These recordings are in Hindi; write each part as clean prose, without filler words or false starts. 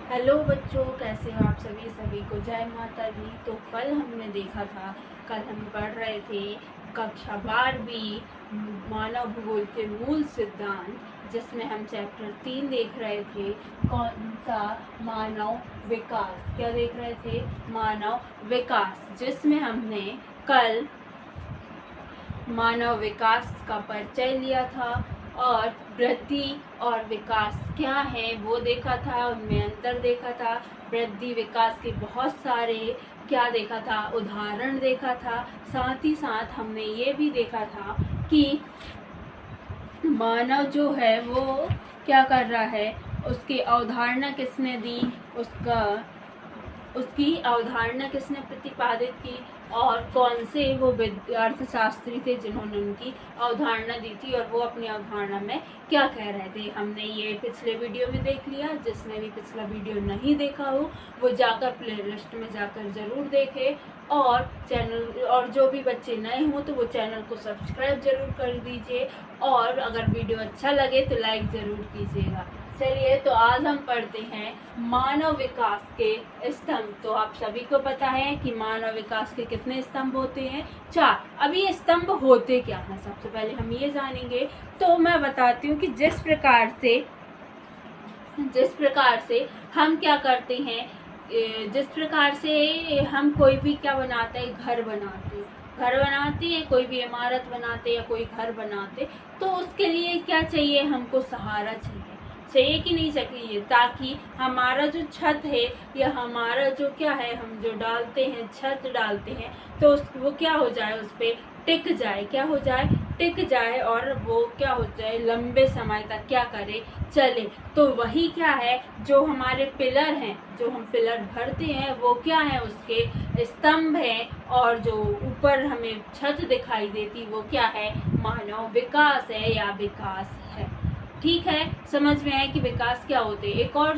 हेलो बच्चों, कैसे हो आप सभी को जय माता दी। तो कल हमने देखा था, कल हम पढ़ रहे थे कक्षा 12वीं मानव भूगोल के मूल सिद्धांत, जिसमें हम चैप्टर 3 देख रहे थे। कौन सा? मानव विकास। क्या देख रहे थे? मानव विकास, जिसमें हमने कल मानव विकास का परिचय लिया था और वृद्धि और विकास क्या है वो देखा था, उनमें अंतर देखा था। वृद्धि विकास के बहुत सारे क्या देखा था, उदाहरण देखा था। साथ ही साथ हमने ये भी देखा था कि मानव जो है वो क्या कर रहा है, उसकी अवधारणा किसने दी, उसकी अवधारणा किसने प्रतिपादित की, और कौन से वो अर्थशास्त्री थे जिन्होंने उनकी अवधारणा दी थी और वो अपनी अवधारणा में क्या कह रहे थे। हमने ये पिछले वीडियो में देख लिया। जिसने भी पिछला वीडियो नहीं देखा हो वो जाकर प्लेलिस्ट में जाकर ज़रूर देखे, और चैनल, और जो भी बच्चे नए हों तो वो चैनल को सब्सक्राइब जरूर कर दीजिए, और अगर वीडियो अच्छा लगे तो लाइक ज़रूर कीजिएगा। चलिए, तो आज हम पढ़ते हैं मानव विकास के स्तंभ। तो आप सभी को पता है कि मानव विकास के कितने स्तंभ होते हैं? 4। अब ये स्तंभ होते क्या हैं, सबसे पहले हम ये जानेंगे। तो मैं बताती हूँ कि जिस प्रकार से हम क्या करते हैं, जिस प्रकार से हम कोई भी क्या बनाते हैं, घर बनाते हैं, कोई भी इमारत बनाते या कोई घर बनाते, तो उसके लिए क्या चाहिए, हमको सहारा चाहिए कि नहीं चाहिए, ताकि हमारा जो छत है या हमारा जो क्या है, हम जो डालते हैं, छत डालते हैं, तो वो क्या हो जाए, उस पर टिक जाए, क्या हो जाए, टिक जाए, और वो क्या हो जाए, लंबे समय तक क्या करे, चले। तो वही क्या है, जो हमारे पिलर हैं, जो हम पिलर भरते हैं, वो क्या है, उसके स्तंभ हैं, और जो ऊपर हमें छत दिखाई देती वो क्या है, मानव विकास है या विकास है। ठीक है, समझ में आया कि विकास क्या होते हैं। एक और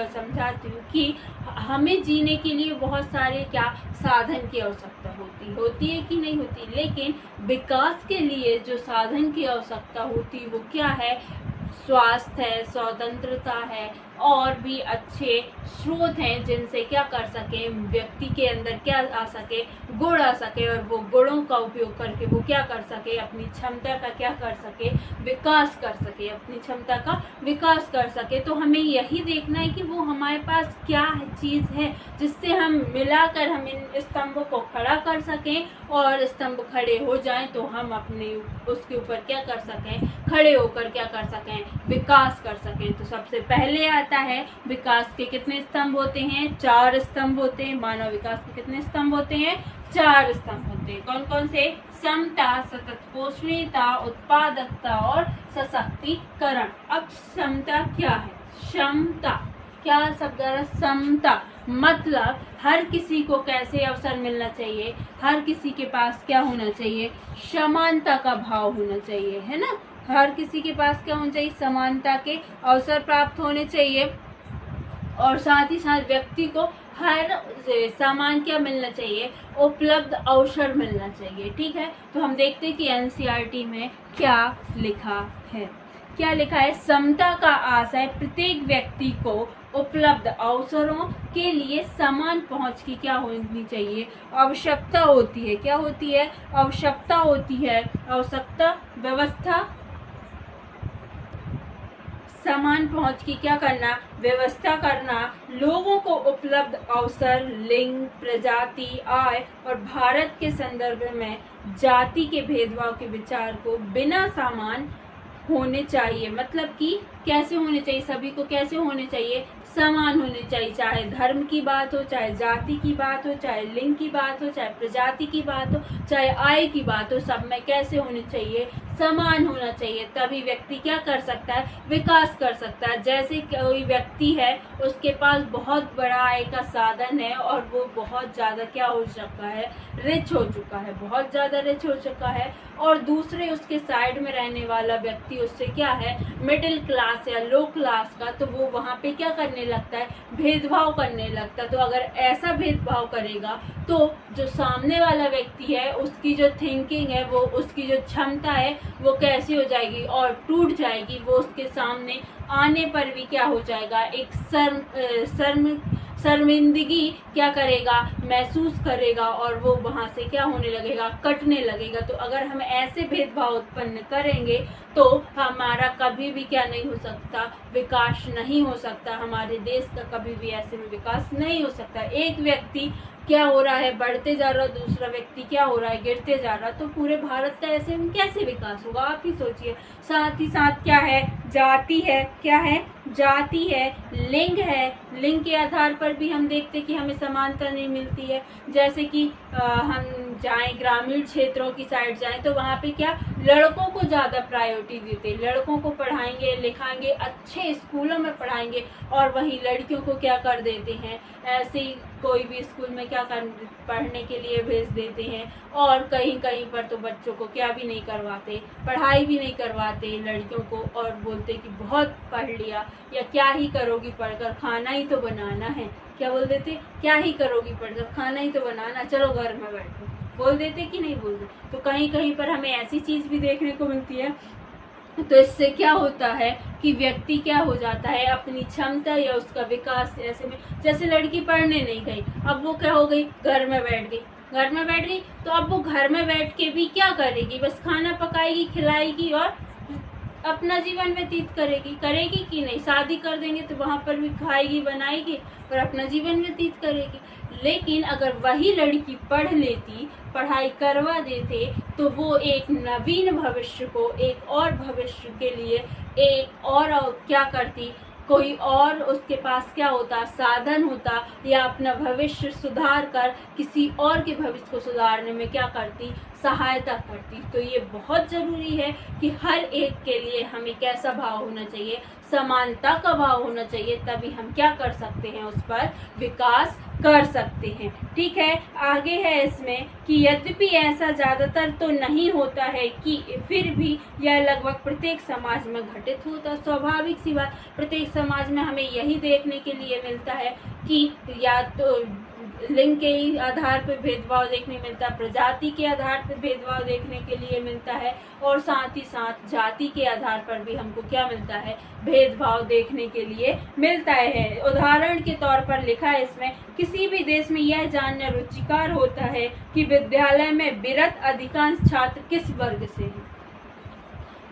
समझाती हूँ कि हमें जीने के लिए बहुत सारे क्या साधन की आवश्यकता होती है कि नहीं होती, लेकिन विकास के लिए जो साधन की आवश्यकता होती वो क्या है, स्वास्थ्य है, स्वतंत्रता है, और भी अच्छे स्रोत हैं जिनसे क्या कर सके, व्यक्ति के अंदर क्या आ सके, गुण आ सके, और वो गुणों का उपयोग करके वो क्या कर सके, अपनी क्षमता का क्या कर सके, विकास कर सके, अपनी क्षमता का विकास कर सके। तो हमें यही देखना है कि वो हमारे पास क्या चीज़ है जिससे हम मिलाकर हम इन स्तंभों को खड़ा कर सकें, और स्तंभ खड़े हो जाएं तो हम अपने उसके ऊपर क्या कर सकें, खड़े होकर क्या कर सकें, विकास कर सकें। तो सबसे पहले आता है, विकास के कितने स्तंभ होते हैं? 4 स्तंभ होते हैं। मानव विकास के कितने स्तंभ होते हैं? 4 स्तंभ होते हैं। कौन कौन से? समता, सतत पोषणीयता, उत्पादकता और सशक्तिकरण। अब समता क्या है? क्षमता क्या शब्द है? समता मतलब हर किसी को कैसे अवसर मिलना चाहिए, हर किसी के पास क्या होना चाहिए, समानता का भाव होना चाहिए, है ना। हर किसी के पास क्या होना चाहिए, समानता के अवसर प्राप्त होने चाहिए, और साथ ही साथ व्यक्ति को हर सामान क्या मिलना चाहिए, उपलब्ध अवसर मिलना चाहिए। ठीक है, तो हम देखते हैं कि एनसीईआरटी में क्या लिखा है। क्या लिखा है? समता का आशय प्रत्येक व्यक्ति को उपलब्ध अवसरों के लिए समान पहुंच की क्या होनी चाहिए, आवश्यकता होती है। क्या होती है? आवश्यकता होती है। आवश्यकता, व्यवस्था, समान पहुंच की क्या करना, व्यवस्था करना, लोगों को उपलब्ध अवसर, लिंग, प्रजाति, आय और भारत के संदर्भ में जाति के भेदभाव के विचार को बिना समान होने चाहिए। मतलब कि कैसे होने चाहिए, सभी को कैसे होने चाहिए, समान होने चाहिए। चाहे धर्म की बात हो, चाहे जाति की बात हो, चाहे लिंग की बात हो, चाहे प्रजाति की बात हो, चाहे आय की बात हो, सब में कैसे होने चाहिए, समान होना चाहिए। तभी व्यक्ति क्या कर सकता है, विकास कर सकता है। जैसे कोई व्यक्ति है, उसके पास बहुत बड़ा आय का साधन है और वो बहुत ज़्यादा क्या हो चुका है, रिच हो चुका है, बहुत ज़्यादा रिच हो चुका है, और दूसरे उसके साइड में रहने वाला व्यक्ति उससे क्या है, मिडिल क्लास या लो क्लास का, तो वो वहाँ पे क्या करने लगता है, भेदभाव करने लगता है। तो अगर ऐसा भेदभाव करेगा तो जो सामने वाला व्यक्ति है उसकी जो थिंकिंग है, वो उसकी जो क्षमता है वो कैसी हो जाएगी और टूट जाएगी। वो उसके सामने आने पर भी क्या हो जाएगा, एक शर्मिंदगी क्या करेगा, महसूस करेगा और वो वहाँ से क्या होने लगेगा, कटने लगेगा। तो अगर हम ऐसे भेदभाव उत्पन्न करेंगे तो हमारा कभी भी क्या नहीं हो सकता, विकास नहीं हो सकता, हमारे देश का कभी भी ऐसे में विकास नहीं हो सकता। एक व्यक्ति क्या हो रहा है, बढ़ते जा रहा है, दूसरा व्यक्ति क्या हो रहा है, गिरते जा रहा है, तो पूरे भारत का ऐसे में कैसे विकास होगा, आप ही सोचिए। साथ ही साथ क्या है, जाति है, क्या है, जाति है, लिंग है। लिंग के आधार पर भी हम देखते कि हमें समानता नहीं मिलती है। जैसे कि हम जाएं ग्रामीण क्षेत्रों की साइड जाएं तो वहाँ पे क्या, लड़कों को ज़्यादा प्रायोरिटी देते, लड़कों को पढ़ाएंगे लिखाएंगे, अच्छे स्कूलों में पढ़ाएंगे, और वहीं लड़कियों को क्या कर देते हैं, ऐसे ही कोई भी स्कूल में क्या कर पढ़ने के लिए भेज देते हैं। और कहीं कहीं पर तो बच्चों को क्या भी नहीं करवाते, पढ़ाई भी नहीं करवाते लड़कियों को, और बोलते कि बहुत पढ़ लिया, या क्या ही करोगी पढ़कर, खाना ही तो बनाना है, क्या बोल देते, क्या ही करोगी पढ़कर, खाना ही तो बनाना, चलो घर में बैठो, बोल देते कि नहीं बोलते। तो कहीं कहीं पर हमें ऐसी चीज़ भी देखने को मिलती है। तो इससे क्या होता है कि व्यक्ति क्या हो जाता है, अपनी क्षमता या उसका विकास, ऐसे में जैसे लड़की पढ़ने नहीं गई, अब वो क्या हो गई, घर में बैठ गई, घर में बैठ गई, तो अब वो घर में बैठ के भी क्या करेगी, बस खाना पकाएगी, खिलाएगी और अपना जीवन व्यतीत करेगी, करेगी कि नहीं, शादी कर देंगे तो वहाँ पर भी खाएगी बनाएगी और अपना जीवन व्यतीत करेगी। लेकिन अगर वही लड़की पढ़ लेती, पढ़ाई करवा देते, तो वो एक नवीन भविष्य को, एक और भविष्य के लिए एक और क्या करती, कोई और उसके पास क्या होता, साधन होता, या अपना भविष्य सुधार कर किसी और के भविष्य को सुधारने में क्या करती, सहायता करती। तो ये बहुत ज़रूरी है कि हर एक के लिए हमें कैसा भाव होना चाहिए, समानता का भाव होना चाहिए, तभी हम क्या कर सकते हैं, उस पर विकास कर सकते हैं। ठीक है, आगे है इसमें कि यद्यपि ऐसा ज़्यादातर तो नहीं होता है, कि फिर भी यह लगभग प्रत्येक समाज में घटित होता है। स्वाभाविक सी बात, प्रत्येक समाज में हमें यही देखने के लिए मिलता है कि या तो लिंग के आधार पर भेदभाव देखने मिलता है, प्रजाति के आधार पर भेदभाव देखने के लिए मिलता है, और साथ ही साथ जाति के आधार पर भी हमको क्या मिलता है, भेदभाव देखने के लिए मिलता है। उदाहरण के तौर पर लिखा है इसमें, किसी भी देश में यह जानना रुचिकर होता है कि विद्यालय में विरत अधिकांश छात्र किस वर्ग से हैं।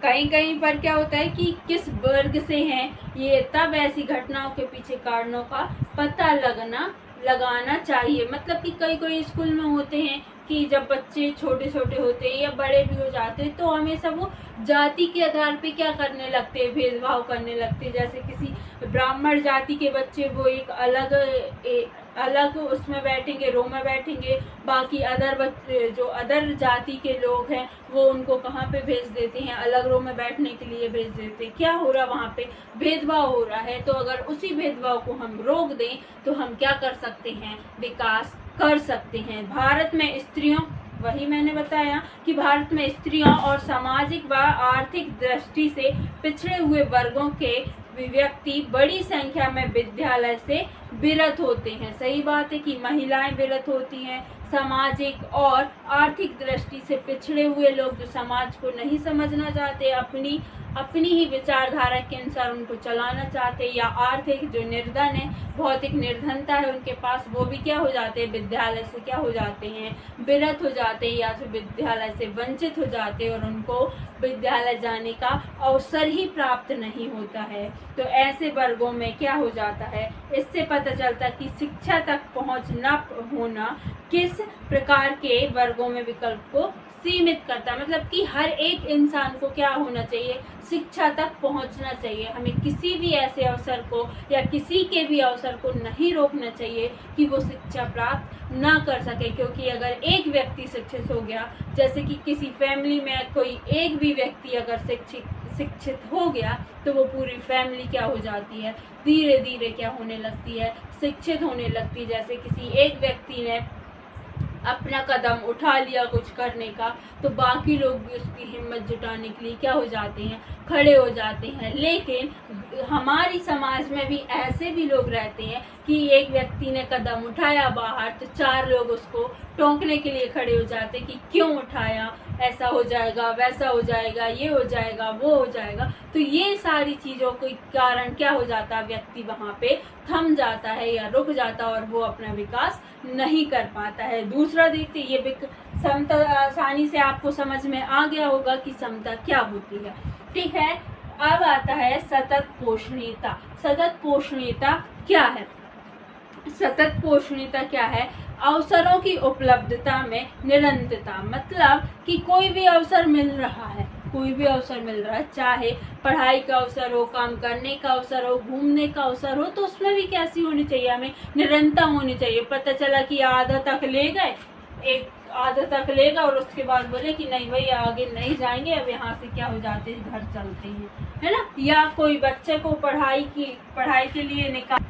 कहीं कहीं पर क्या होता है कि किस वर्ग से हैं, ये तब ऐसी घटनाओं के पीछे कारणों का पता लगाना चाहिए। मतलब कि कोई स्कूल में होते हैं कि जब बच्चे छोटे छोटे होते हैं या बड़े भी हो जाते हैं, तो हमेशा वो जाति के आधार पे क्या करने लगते हैं, भेदभाव करने लगते हैं। जैसे किसी ब्राह्मण जाति के बच्चे वो एक अलग उसमें बैठेंगे, रो में बैठेंगे, बाकी जो अदर जाति के लोग हैं वो उनको कहाँ पे भेज देते हैं, अलग रो में बैठने के लिए भेज देते हैं। क्या हो रहा, वहाँ पे भेदभाव हो रहा है। तो अगर उसी भेदभाव को हम रोक दें तो हम क्या कर सकते हैं, विकास कर सकते हैं। भारत में स्त्रियों, वही मैंने बताया कि भारत में स्त्रियों और सामाजिक व आर्थिक दृष्टि से पिछड़े हुए वर्गों के व्यक्ति बड़ी संख्या में विद्यालय से विरत होते हैं। सही बात है कि महिलाएं विरत होती हैं, सामाजिक और आर्थिक दृष्टि से पिछड़े हुए लोग जो समाज को नहीं समझना चाहते, अपनी ही विचारधारा के अनुसार उनको चलाना चाहते, या आर्थिक जो निर्धन है, भौतिक निर्धनता है उनके पास, वो भी क्या हो जाते हैं, विद्यालय से क्या हो जाते हैं, विरत हो जाते हैं, या फिर विद्यालय से वंचित हो जाते हैं और उनको विद्यालय जाने का अवसर ही प्राप्त नहीं होता है। तो ऐसे वर्गों में क्या हो जाता है, इससे पता चलता है कि शिक्षा तक पहुंच न होना किस प्रकार के वर्गों में विकल्प को सीमित करता है। मतलब कि हर एक इंसान को क्या होना चाहिए, शिक्षा तक पहुंचना चाहिए। हमें किसी भी ऐसे अवसर को या किसी के भी अवसर को नहीं रोकना चाहिए कि वो शिक्षा प्राप्त ना कर सके, क्योंकि अगर एक व्यक्ति शिक्षित हो गया, जैसे कि किसी फैमिली में कोई एक भी व्यक्ति अगर शिक्षित हो गया, तो वो पूरी फैमिली क्या हो जाती है, धीरे धीरे क्या होने लगती है, शिक्षित होने लगती है। जैसे किसी एक व्यक्ति ने अपना कदम उठा लिया कुछ करने का, तो बाकी लोग भी उसकी हिम्मत जुटाने के लिए क्या हो जाते हैं, खड़े हो जाते हैं। लेकिन हमारी समाज में भी ऐसे भी लोग रहते हैं कि एक व्यक्ति ने कदम उठाया बाहर, तो 4 लोग उसको टोकने के लिए खड़े हो जाते कि क्यों उठाया, ऐसा हो जाएगा, वैसा हो जाएगा, ये हो जाएगा, वो हो जाएगा। तो ये सारी चीज़ों के कारण क्या हो जाता है, व्यक्ति वहाँ पे थम जाता है या रुक जाता है और वो अपना विकास नहीं कर पाता है। दूसरा देखते ये समता, आसानी से आपको समझ में आ गया होगा कि समता क्या होती है। ठीक है, अब आता है सतत पोषणीयता। सतत पोषणीयता क्या है? सतत पोषणीयता क्या है? अवसरों की उपलब्धता में निरंतरता। मतलब कि कोई भी अवसर मिल रहा है, कोई भी अवसर मिल रहा है, चाहे पढ़ाई का अवसर हो, काम करने का अवसर हो, घूमने का अवसर हो, तो उसमें भी कैसी होनी चाहिए, हमें निरंतरता होनी चाहिए। पता चला कि आधा तक ले गए, एक आधा तक लेगा और उसके बाद बोले कि नहीं भाई आगे नहीं जाएंगे, अब यहाँ से क्या हो जाते हैं, घर चलते हैं, है ना। या कोई बच्चे को पढ़ाई के लिए निकाल,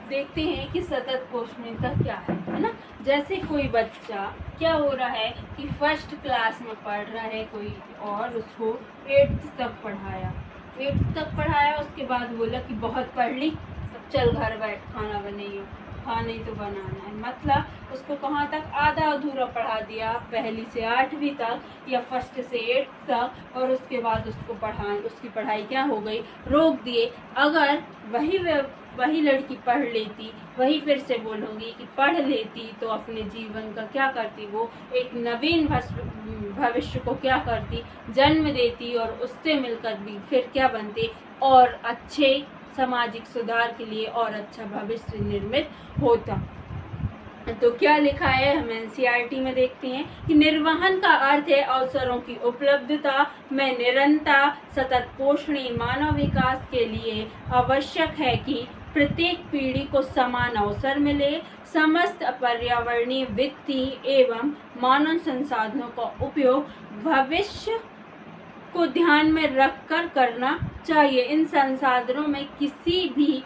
देखते हैं कि सतत पोषणीयता क्या है ना। जैसे कोई बच्चा क्या हो रहा है कि फर्स्ट क्लास में पढ़ रहा है कोई, और उसको 8th तक पढ़ाया, 8th तक पढ़ाया, उसके बाद बोला कि बहुत पढ़ ली, अब चल घर बैठ खाना बनाइयो, खाना ही तो बनाना है। मतलब उसको कहाँ तक, आधा अधूरा पढ़ा दिया, पहली से 8वीं तक या फर्स्ट से 8th तक, और उसके बाद उसकी पढ़ाई क्या हो गई, रोक दिए। अगर वही लड़की पढ़ लेती, वही फिर से बोलूँगी कि पढ़ लेती, तो अपने जीवन का क्या करती, वो एक नवीन भविष्य को क्या करती, जन्म देती, और उससे मिलकर भी फिर क्या बनती, और अच्छे सामाजिक सुधार के लिए और अच्छा भविष्य निर्मित होता। तो क्या लिखा है, हम एनसीईआरटी में देखते हैं कि निर्वहन का अर्थ है अवसरों की उपलब्धता में निरंतरता। सतत पोषणीय मानव विकास के लिए आवश्यक है कि प्रत्येक पीढ़ी को समान अवसर मिले। समस्त पर्यावरणीय, वित्तीय एवं मानव संसाधनों का उपयोग भविष्य को ध्यान में रखकर करना चाहिए। इन संसाधनों में किसी भी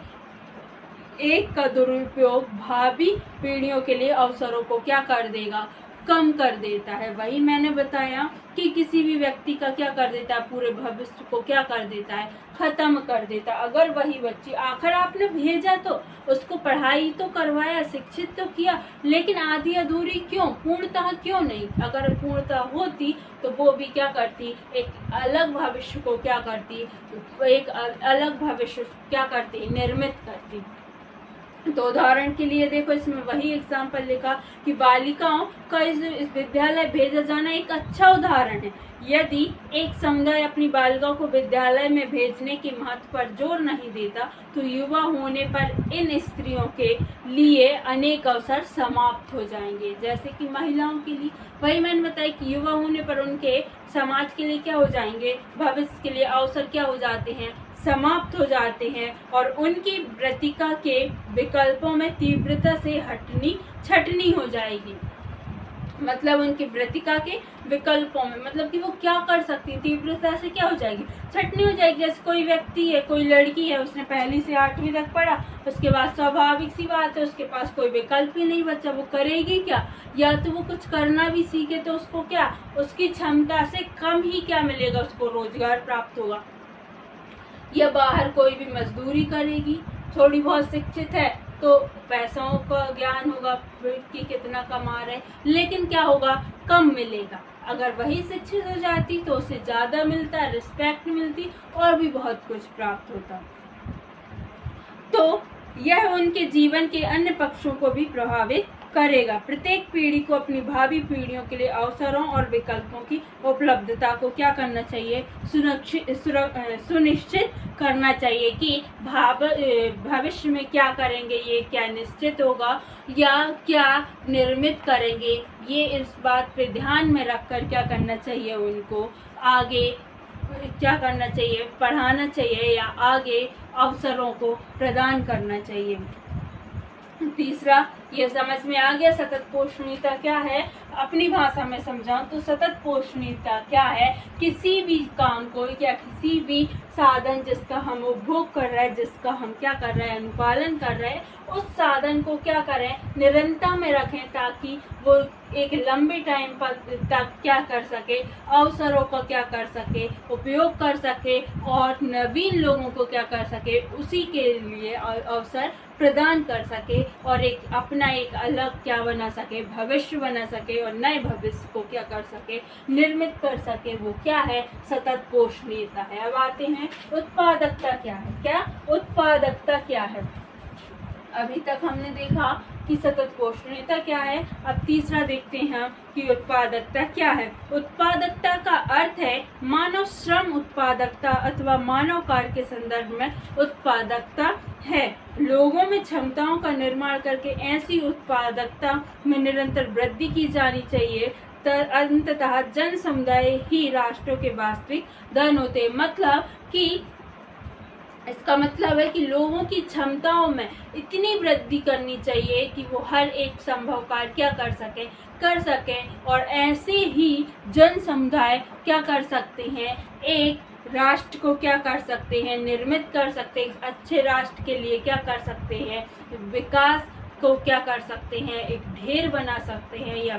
एक का दुरुपयोग भावी पीढ़ियों के लिए अवसरों को क्या कर देगा, कम कर देता है। वही मैंने बताया कि किसी भी व्यक्ति का क्या कर देता है, पूरे भविष्य को क्या कर देता है, खत्म कर देता। अगर वही बच्ची, आखिर आपने भेजा तो उसको पढ़ाई तो करवाया, शिक्षित तो किया, लेकिन आधी अधूरी क्यों, पूर्णतः क्यों नहीं? अगर पूर्णतः होती तो वो भी क्या करती, एक अलग भविष्य को क्या करती, एक अलग भविष्य क्या करती, निर्मित करती। तो उदाहरण के लिए देखो, इसमें वही एग्जाम्पल लिखा कि बालिकाओं का इस विद्यालय भेजा जाना एक अच्छा उदाहरण है। यदि एक समुदाय अपनी बालिकाओं को विद्यालय में भेजने के महत्व पर जोर नहीं देता, तो युवा होने पर इन स्त्रियों के लिए अनेक अवसर समाप्त हो जाएंगे। जैसे कि महिलाओं के लिए, वही मैंने बताया कि युवा होने पर उनके समाज के लिए क्या हो जाएंगे, भविष्य के लिए अवसर क्या हो जाते हैं, समाप्त हो जाते हैं, और उनकी वृत्तिका के विकल्पों में तीव्रता से छटनी हो जाएगी। मतलब उनकी वृत्तिका के विकल्पों में, मतलब कि वो क्या कर सकती है, तीव्रता से क्या हो जाएगी, छटनी हो जाएगी। जैसे कोई व्यक्ति है, कोई लड़की है, उसने पहली से 8वीं तक पढ़ा, उसके बाद स्वाभाविक सी बात है उसके पास कोई विकल्प ही नहीं बचा, वो करेगी क्या, या तो वो कुछ करना भी सीखे तो उसको क्या, उसकी क्षमता से कम ही क्या मिलेगा, उसको रोजगार प्राप्त होगा, या बाहर कोई भी मजदूरी करेगी। थोड़ी बहुत शिक्षित है तो पैसों का ज्ञान होगा कि कितना कमा रहे, लेकिन क्या होगा, कम मिलेगा। अगर वही शिक्षित हो जाती तो उसे ज्यादा मिलता, रिस्पेक्ट मिलती, और भी बहुत कुछ प्राप्त होता। तो यह उनके जीवन के अन्य पक्षों को भी प्रभावित करेगा। प्रत्येक पीढ़ी को अपनी भावी पीढ़ियों के लिए अवसरों और विकल्पों की उपलब्धता को क्या करना चाहिए, सुनिश्चित करना चाहिए कि भविष्य में क्या करेंगे, ये क्या निश्चित होगा या क्या निर्मित करेंगे, ये इस बात पे ध्यान में रखकर क्या करना चाहिए, उनको आगे क्या करना चाहिए, पढ़ाना चाहिए या आगे अवसरों को प्रदान करना चाहिए। तीसरा, ये समझ में आ गया सतत पोषणीयता क्या है। अपनी भाषा में समझाऊं तो सतत पोषणीयता क्या है, किसी भी काम को या किसी भी साधन जिसका हम उपभोग कर रहे हैं, जिसका हम क्या कर रहे हैं, अनुपालन कर रहे हैं, उस साधन को क्या करें, निरंतर में रखें ताकि वो एक लंबे टाइम पर तक क्या कर सके, अवसरों का क्या कर सके, उपयोग कर सके और नवीन लोगों को क्या कर सके, उसी के लिए अवसर प्रदान कर सके और एक अपना एक अलग क्या बना सके, भविष्य बना सके और नए भविष्य को क्या कर सके, निर्मित कर सके। वो क्या है, सतत पोषणीयता है। अब आते हैं उत्पादकता क्या है। क्या उत्पादकता क्या है। अभी तक हमने देखा कि सतत पोषणीयता क्या है। अब तीसरा देखते हैं कि उत्पादकता क्या है। उत्पादकता का अर्थ है मानव श्रम उत्पादकता अथवा मानव कार्य के संदर्भ में उत्पादकता है। लोगों में क्षमताओं का निर्माण करके ऐसी उत्पादकता में निरंतर वृद्धि की जानी चाहिए। अंततः जन समुदाय ही राष्ट्रों के वास्तविक धन होते। मतलब कि इसका मतलब है कि लोगों की क्षमताओं में इतनी वृद्धि करनी चाहिए कि वो हर एक संभव कार्य क्या कर सकें और ऐसे ही जन समुदाय क्या कर सकते हैं, एक राष्ट्र को क्या कर सकते हैं, निर्मित कर सकते हैं। अच्छे राष्ट्र के लिए क्या कर सकते हैं, विकास को क्या कर सकते हैं, एक ढेर बना सकते हैं। या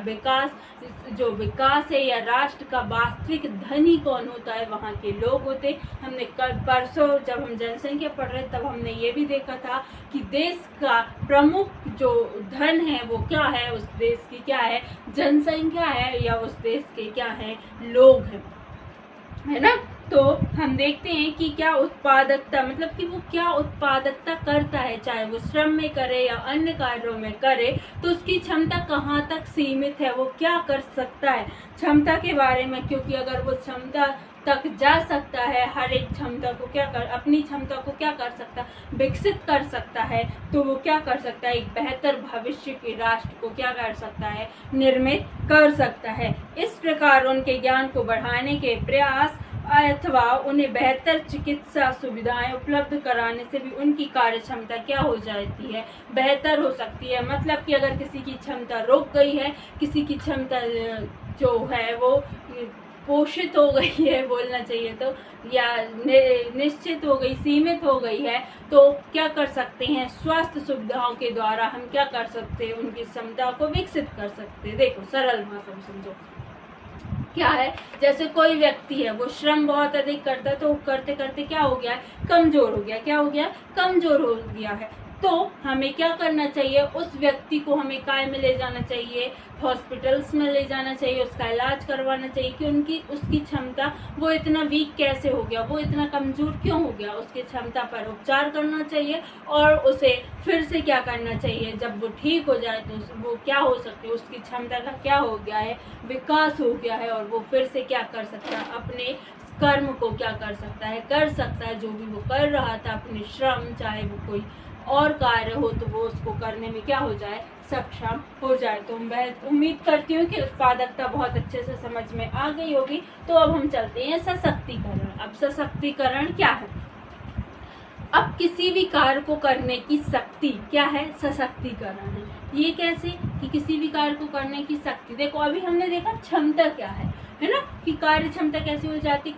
जो विकास है या राष्ट्र का वास्तविक धनी कौन होता है, वहाँ के लोग होते। हमने कल परसों जब हम जनसंख्या पढ़ रहे तब हमने ये भी देखा था कि देश का प्रमुख जो धन है वो क्या है, उस देश की क्या है, जनसंख्या है या उस देश के क्या है, लोग हैं, है ना। तो हम देखते हैं कि क्या उत्पादकता मतलब कि वो क्या उत्पादकता करता है, चाहे वो श्रम में करे या अन्य कार्यों में करे, तो उसकी क्षमता कहाँ तक सीमित है, वो क्या कर सकता है क्षमता के बारे में। क्योंकि अगर वो क्षमता तक जा सकता है, हर एक क्षमता को अपनी क्षमता को क्या कर सकता, विकसित कर सकता है, तो वो क्या कर सकता है, एक बेहतर भविष्य के राष्ट्र को क्या कर सकता है, निर्मित कर सकता है। इस प्रकार उनके ज्ञान को बढ़ाने के प्रयास अथवा उन्हें बेहतर चिकित्सा सुविधाएं उपलब्ध कराने से भी उनकी कार्य क्षमता क्या हो जाती है, बेहतर हो सकती है। मतलब कि अगर किसी की क्षमता रुक गई है, किसी की क्षमता जो है वो पोषित हो गई है बोलना चाहिए तो, या निश्चित हो गई, सीमित हो गई है, तो क्या कर सकते हैं, स्वास्थ्य सुविधाओं के द्वारा हम क्या कर सकते हैं, उनकी क्षमता को विकसित कर सकते हैं। देखो सरल भाषा में समझो क्या है, जैसे कोई व्यक्ति है वो श्रम बहुत अधिक करता है, तो करते करते क्या हो गया है, कमजोर हो गया। क्या हो गया, कमजोर हो गया है। तो हमें क्या करना चाहिए, उस व्यक्ति को हमें काय में ले जाना चाहिए, हॉस्पिटल्स में ले जाना चाहिए, उसका इलाज करवाना चाहिए कि उसकी क्षमता, वो इतना वीक कैसे हो गया, वो इतना कमजोर क्यों हो गया, उसकी क्षमता पर उपचार करना चाहिए और उसे फिर से क्या करना चाहिए, जब वो ठीक हो जाए तो वो क्या हो सकती है, उसकी क्षमता का क्या हो गया है, विकास हो गया है और वो फिर से क्या कर सकता है, अपने कर्म को क्या कर सकता है, जो भी वो कर रहा था, अपने श्रम, चाहे वो कोई और कार्य हो तो वो उसको करने में क्या हो जाए, सक्षम हो जाए। तो मैं उम्मीद करती हूँ कि उत्पादकता बहुत अच्छे से समझ में आ गई होगी। तो अब हम चलते हैं सशक्तिकरण। अब सशक्तिकरण क्या है, अब किसी भी कार्य को करने की शक्ति क्या है, सशक्तिकरण है। ये कैसे कि किसी भी कार्य को करने की शक्ति, देखो अभी हमने देखा क्षमता क्या है ना, कि कार्य क्षमता कैसे हो जाती,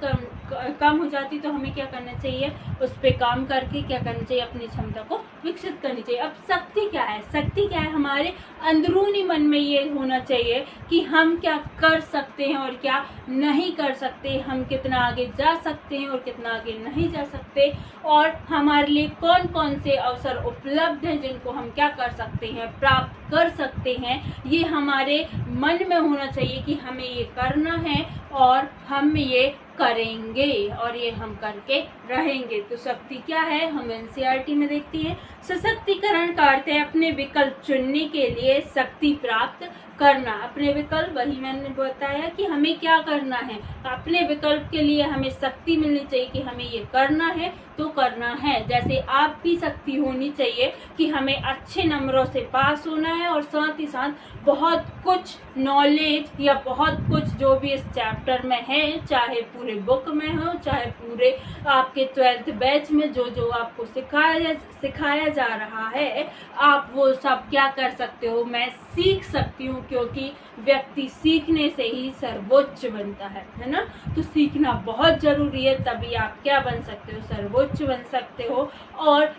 कम हो जाती, तो हमें क्या करना चाहिए, उस पे काम करके क्या करना चाहिए, अपनी क्षमता को विकसित करनी चाहिए। अब शक्ति क्या है, शक्ति क्या है, हमारे अंदरूनी मन में ये होना चाहिए कि हम क्या कर सकते हैं और क्या नहीं कर सकते, हम कितना आगे जा सकते हैं और कितना आगे नहीं जा सकते, और हमारे लिए कौन कौन से अवसर उपलब्ध हैं जिनको हम क्या कर सकते हैं, प्राप्त कर सकते हैं। ये हमारे मन में होना चाहिए कि हमें ये करना है और हम ये करेंगे और ये हम करके रहेंगे। तो शक्ति क्या है, हम एनसीईआरटी में देखते हैं, सशक्तिकरण का अर्थ है अपने विकल्प चुनने के लिए शक्ति प्राप्त करना। अपने विकल्प, वही मैंने बताया कि हमें क्या करना है, अपने विकल्प के लिए हमें शक्ति मिलनी चाहिए कि हमें ये करना है तो करना है। जैसे आपकी शक्ति होनी चाहिए कि हमें अच्छे नंबरों से पास होना है और साथ ही साथ बहुत कुछ नॉलेज या बहुत कुछ जो भी इस चैप्टर में है, चाहे पूरे बुक में हो, चाहे पूरे आपके 12th बैच में जो जो आपको सिखाया जा रहा है, आप वो सब क्या कर सकते हो, मैं सीख सकती हूँ, क्योंकि व्यक्ति सीखने से ही सर्वोच्च बनता है ना। तो सीखना बहुत जरूरी है, तभी आप क्या बन सकते हो, सर्वोच्च बन सकते हो। और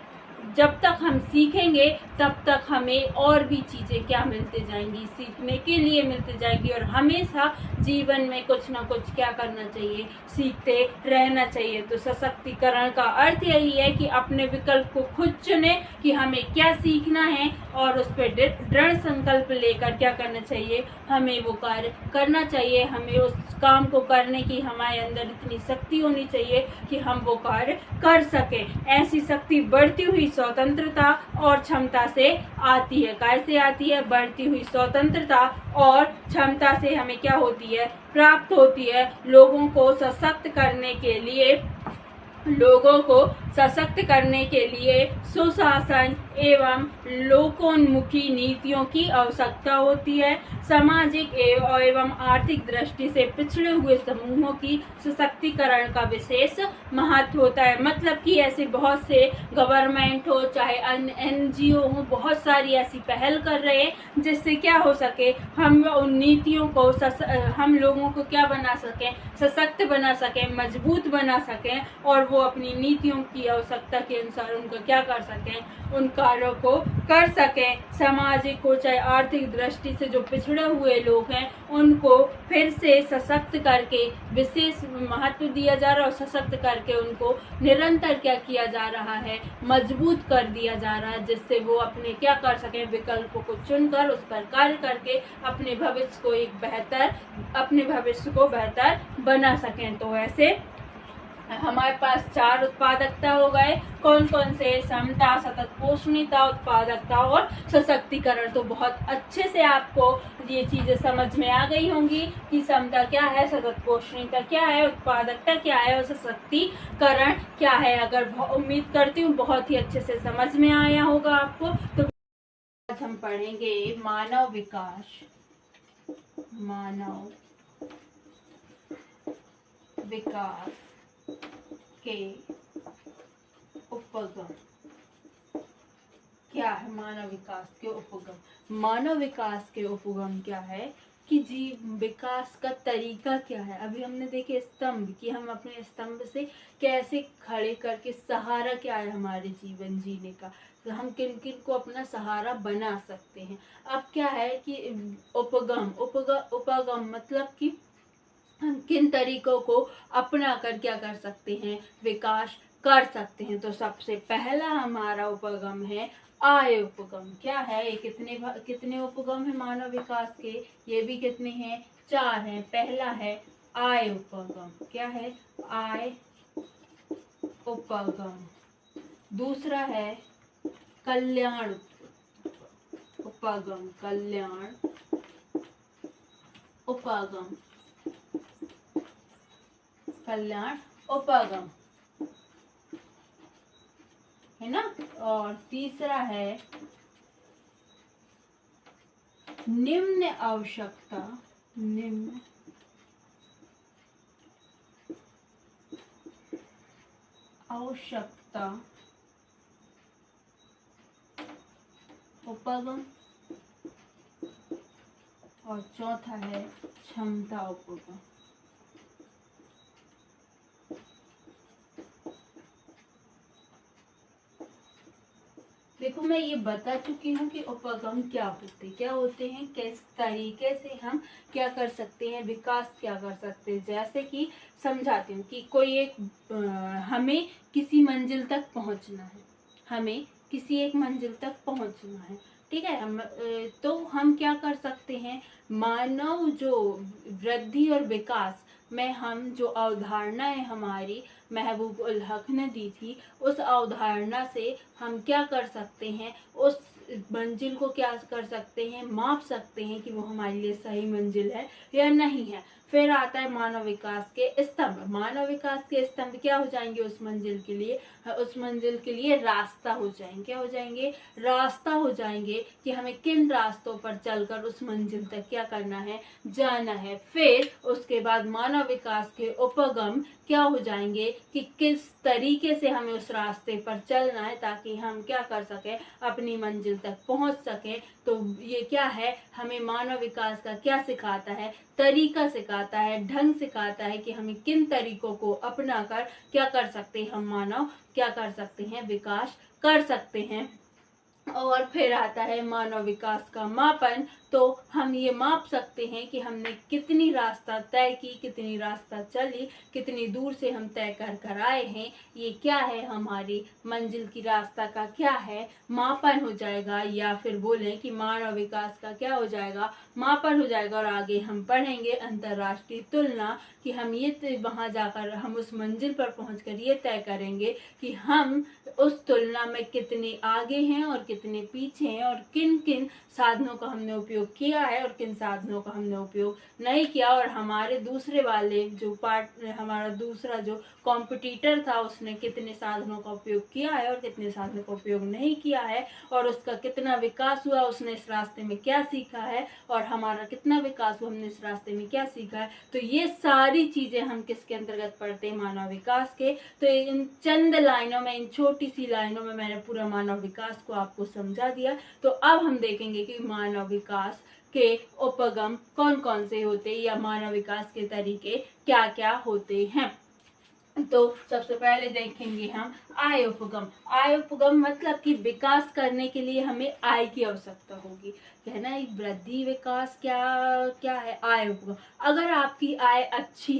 जब तक हम सीखेंगे तब तक हमें और भी चीज़ें क्या मिलते जाएंगी, सीखने के लिए मिलते जाएंगी। और हमेशा जीवन में कुछ ना कुछ क्या करना चाहिए, सीखते रहना चाहिए। तो सशक्तिकरण का अर्थ यही है कि अपने विकल्प को खुद चुने कि हमें क्या सीखना है, और उस पर दृढ़ संकल्प लेकर क्या करना चाहिए, हमें वो कार्य करना चाहिए। हमें उस काम को करने की हमारे अंदर इतनी शक्ति होनी चाहिए कि हम वो कार्य कर सकें। ऐसी शक्ति बढ़ती हुई स्वतंत्रता और क्षमता से आती है। कैसे आती है? बढ़ती हुई स्वतंत्रता और क्षमता से हमें क्या होती है, प्राप्त होती है। लोगों को सशक्त करने के लिए सुशासन एवं लोकोन्मुखी नीतियों की आवश्यकता होती है। सामाजिक एवं आर्थिक दृष्टि से पिछड़े हुए समूहों की सशक्तिकरण का विशेष महत्व होता है। मतलब कि ऐसे बहुत से गवर्नमेंट हो, चाहे NGO हो, बहुत सारी ऐसी पहल कर रहे हैं जिससे क्या हो सके, हम उन नीतियों को हम लोगों को क्या बना सकें, सशक्त बना सकें, मजबूत बना सकें, और वो अपनी नीतियों की आवश्यकता के अनुसार उनको क्या कर सकें, उन कार्यों को कर सकें। सामाजिक हो चाहे आर्थिक दृष्टि से जो पिछड़े हुए लोग हैं, उनको फिर से सशक्त करके विशेष महत्व दिया जा रहा है, और सशक्त करके उनको निरंतर क्या किया जा रहा है, मजबूत कर दिया जा रहा है, जिससे वो अपने क्या कर सकें, विकल्पों को चुनकर उस पर कार्य करके अपने भविष्य को बेहतर बना सकें। तो ऐसे हमारे पास 4 उत्पादकता हो गए। कौन कौन से? समता, सतत पोषणीयता, उत्पादकता और सशक्तिकरण। तो बहुत अच्छे से आपको ये चीजें समझ में आ गई होंगी कि समता क्या है, सतत पोषणीयता क्या है, उत्पादकता क्या है और सशक्तिकरण क्या है। अगर उम्मीद करती हूँ बहुत ही अच्छे से समझ में आया होगा आपको। तो आज हम पढ़ेंगे मानव विकास के उपगम। क्या है मानव विकास के उपगम? मानव विकास के उपगम क्या है कि विकास का तरीका क्या है। अभी हमने देखे स्तंभ, कि हम अपने स्तंभ से कैसे खड़े करके, सहारा क्या है हमारे जीवन जीने का, तो हम किन किन को अपना सहारा बना सकते हैं। अब क्या है कि उपगम मतलब कि हम किन तरीकों को अपना कर क्या कर सकते हैं, विकास कर सकते हैं। तो सबसे पहला हमारा उपगम है आय उपगम। क्या है ये? कितने उपगम है मानव विकास के? ये भी कितने हैं? 4 हैं। पहला है आय उपगम। क्या है? आय उपगम। दूसरा है कल्याण उपगम। कल्याण उपगम। कल्याण उपगम है ना। और तीसरा है निम्न आवश्यकता उपगम। और चौथा है क्षमता उपगम। देखो मैं ये बता चुकी हूँ कि उपगम क्या होते हैं, किस तरीके से हम क्या कर सकते हैं, विकास क्या कर सकते हैं। जैसे कि समझाती हूँ कि कोई एक हमें किसी मंजिल तक पहुँचना है, ठीक है। तो हम क्या कर सकते हैं, मानव जो वृद्धि और विकास में हम जो अवधारणा है हमारी महबूब उल हक ने दी थी, उस अवधारणा से हम क्या कर सकते हैं, उस मंजिल को क्या कर सकते हैं, माप सकते हैं कि वो हमारे लिए सही मंजिल है या नहीं है। फिर आता है मानव विकास के स्तंभ। मानव विकास के स्तंभ क्या हो जाएंगे उस मंजिल के लिए? उस मंजिल के लिए रास्ता हो जाएंगे। क्या हो जाएंगे? रास्ता हो जाएंगे कि हमें किन रास्तों पर चलकर उस मंजिल तक क्या करना है, जाना है। फिर उसके बाद मानव विकास के उपगम क्या हो जाएंगे कि किस तरीके से हमें उस रास्ते पर चलना है ताकि हम क्या कर सके, अपनी मंजिल तक पहुंच सके। तो ये क्या है, हमें मानव विकास का क्या सिखाता है? तरीका सिखाता है, ढंग सिखाता है कि हमें किन तरीकों को अपनाकर क्या कर सकते हैं, हम मानव क्या कर सकते हैं, विकास कर सकते हैं। और फिर आता है मानव विकास का मापन। तो हम ये माप सकते हैं कि हमने कितनी रास्ता तय की, कितनी रास्ता चली, कितनी दूर से हम तय कर कर आए हैं। ये क्या है, हमारी मंजिल की रास्ता का क्या है, मापन हो जाएगा। या फिर बोलें कि मानव विकास का क्या हो जाएगा, मापन हो जाएगा। और आगे हम पढ़ेंगे अंतर्राष्ट्रीय तुलना कि हम ये वहां जाकर हम उस मंजिल पर पहुंचकर ये तय करेंगे कि हम उस तुलना में कितने आगे हैं और कितने पीछे हैं, और किन किन साधनों का हमने उपयोग किया है और किन साधनों का हमने उपयोग नहीं किया। और हमारे दूसरे वाले जो हमारा दूसरा जो कॉम्पिटिटर था उसने कितने साधनों का उपयोग किया है और कितने साधनों का उपयोग नहीं किया है, और उसका कितना विकास हुआ, उसने इस रास्ते में क्या सीखा है, और हमारा कितना विकास हुआ, हमने इस रास्ते में क्या सीखा है। तो ये सारी चीजें हम किसके अंतर्गत पढ़ते हैं, मानव विकास के। तो इन चंद लाइनों में, इन छोटी सी लाइनों में मैंने पूरा मानव विकास को आपको समझा दिया। तो अब हम देखेंगे कि मानव विकास के उपगम कौन कौन से होते हैं, या मानव विकास के तरीके क्या क्या होते हैं। तो सबसे पहले देखेंगे हम आय उपगम। आय उपगम मतलब कि विकास करने के लिए हमें आय की आवश्यकता होगी। कहना है वृद्धि विकास क्या क्या है, आय उपगम। अगर आपकी आय अच्छी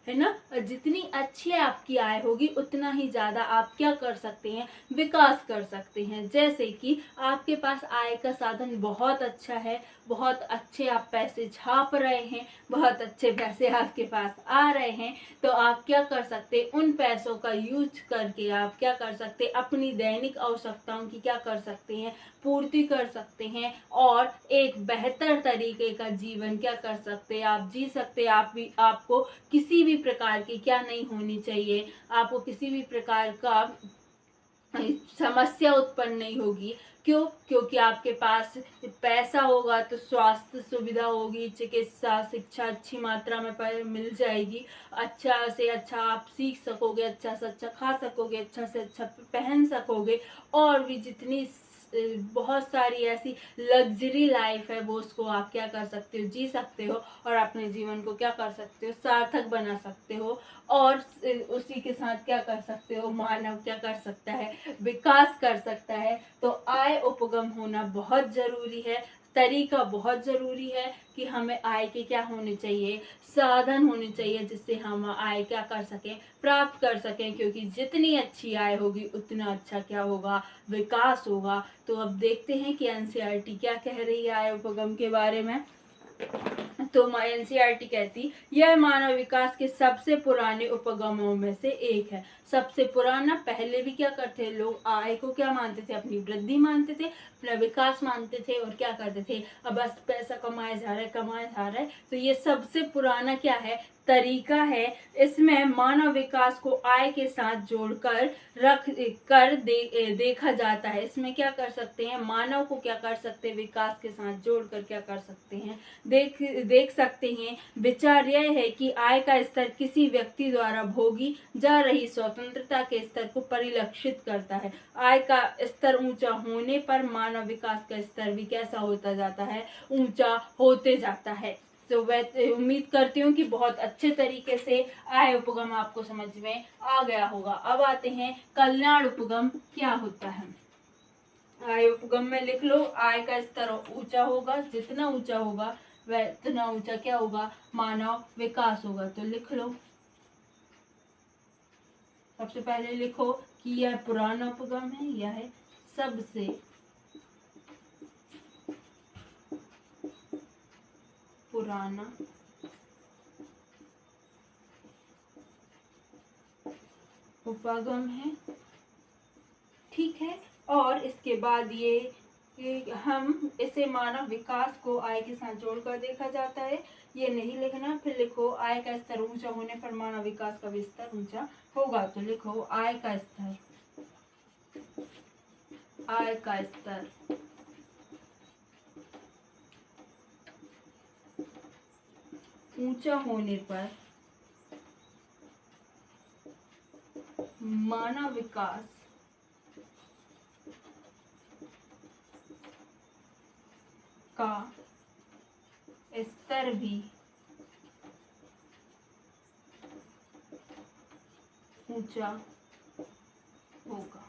है ना, जितनी अच्छी आपकी आय होगी उतना ही ज्यादा आप क्या कर सकते हैं, विकास कर सकते हैं। जैसे कि आपके पास आय का साधन बहुत अच्छा है, बहुत अच्छे आप पैसे छाप रहे हैं, बहुत अच्छे पैसे आपके पास आ रहे हैं, तो आप क्या कर सकते, उन पैसों का यूज करके आप क्या कर सकते, अपनी दैनिक आवश्यकताओं की क्या कर सकते हैं, पूर्ति कर सकते हैं, और एक बेहतर तरीके का जीवन क्या कर सकते हैं, आप जी सकते हैं। आपको किसी भी प्रकार की क्या नहीं होनी चाहिए, आपको किसी भी प्रकार का समस्या उत्पन्न नहीं होगी। क्यों? क्योंकि आपके पास पैसा होगा तो स्वास्थ्य सुविधा होगी, चिकित्सा शिक्षा अच्छी मात्रा में मिल जाएगी, अच्छा से अच्छा आप सीख सकोगे, अच्छा से अच्छा खा सकोगे, अच्छा से अच्छा पहन सकोगे, और भी जितनी बहुत सारी ऐसी लग्जरी लाइफ है वो उसको आप क्या कर सकते हो, जी सकते हो, और अपने जीवन को क्या कर सकते हो, सार्थक बना सकते हो। और उसी के साथ क्या कर सकते हो, मानव क्या कर सकता है, विकास कर सकता है। तो आय उपगम होना बहुत जरूरी है, तरीका बहुत जरूरी है कि हमें आय के क्या होने चाहिए, साधन होने चाहिए, जिससे हम आय क्या कर सकें, प्राप्त कर सकें। क्योंकि जितनी अच्छी आय होगी उतना अच्छा क्या होगा, विकास होगा। तो अब देखते हैं कि एनसीईआरटी क्या कह रही है आय उपगम के बारे में। तो एनसीईआरटी कहती यह मानव विकास के सबसे पुराने उपगमों में से एक है। सबसे पुराना, पहले भी क्या करते हैं लोग, आय को क्या मानते थे, अपनी वृद्धि मानते थे, अपना विकास मानते थे, और क्या करते थे, अब बस पैसा कमाया जा रहा है, कमाया जा रहा है। तो ये सबसे पुराना क्या है, तरीका है। इसमें मानव विकास को आय के साथ जोड़कर देखा जाता है। इसमें क्या कर सकते हैं, मानव को क्या कर सकते हैं, विकास के साथ जोड़कर क्या कर सकते हैं, देख सकते हैं। विचार यह है कि आय का स्तर किसी व्यक्ति द्वारा भोगी जा रही स्वतंत्रता के स्तर को परिलक्षित करता है। आय का स्तर ऊंचा होने पर मानव विकास का स्तर भी कैसा होता जाता है, ऊंचा होते जाता है। तो मैं उम्मीद करती हूँ कि बहुत अच्छे तरीके से आय उपगम आपको समझ में आ गया होगा। अब आते हैं कल्याण उपगम क्या होता है। आय उपगम में लिख लो, आय का स्तर ऊंचा होगा, जितना ऊंचा होगा वह इतना ऊंचा क्या होगा, मानव विकास होगा। तो लिख लो, सबसे पहले लिखो कि यह पुराना उपगम है, यह है सबसे पुराना उपगम है, ठीक है। और इसके बाद ये कि हम इसे मानव विकास को आय के साथ जोड़कर देखा जाता है। ये नहीं लिखना, फिर लिखो आय का स्तर ऊंचा होने पर मानव विकास का भी स्तर ऊंचा होगा। तो लिखो आय का स्तर, आय का स्तर ऊंचा होने पर मानव विकास का स्तर भी ऊंचा होगा,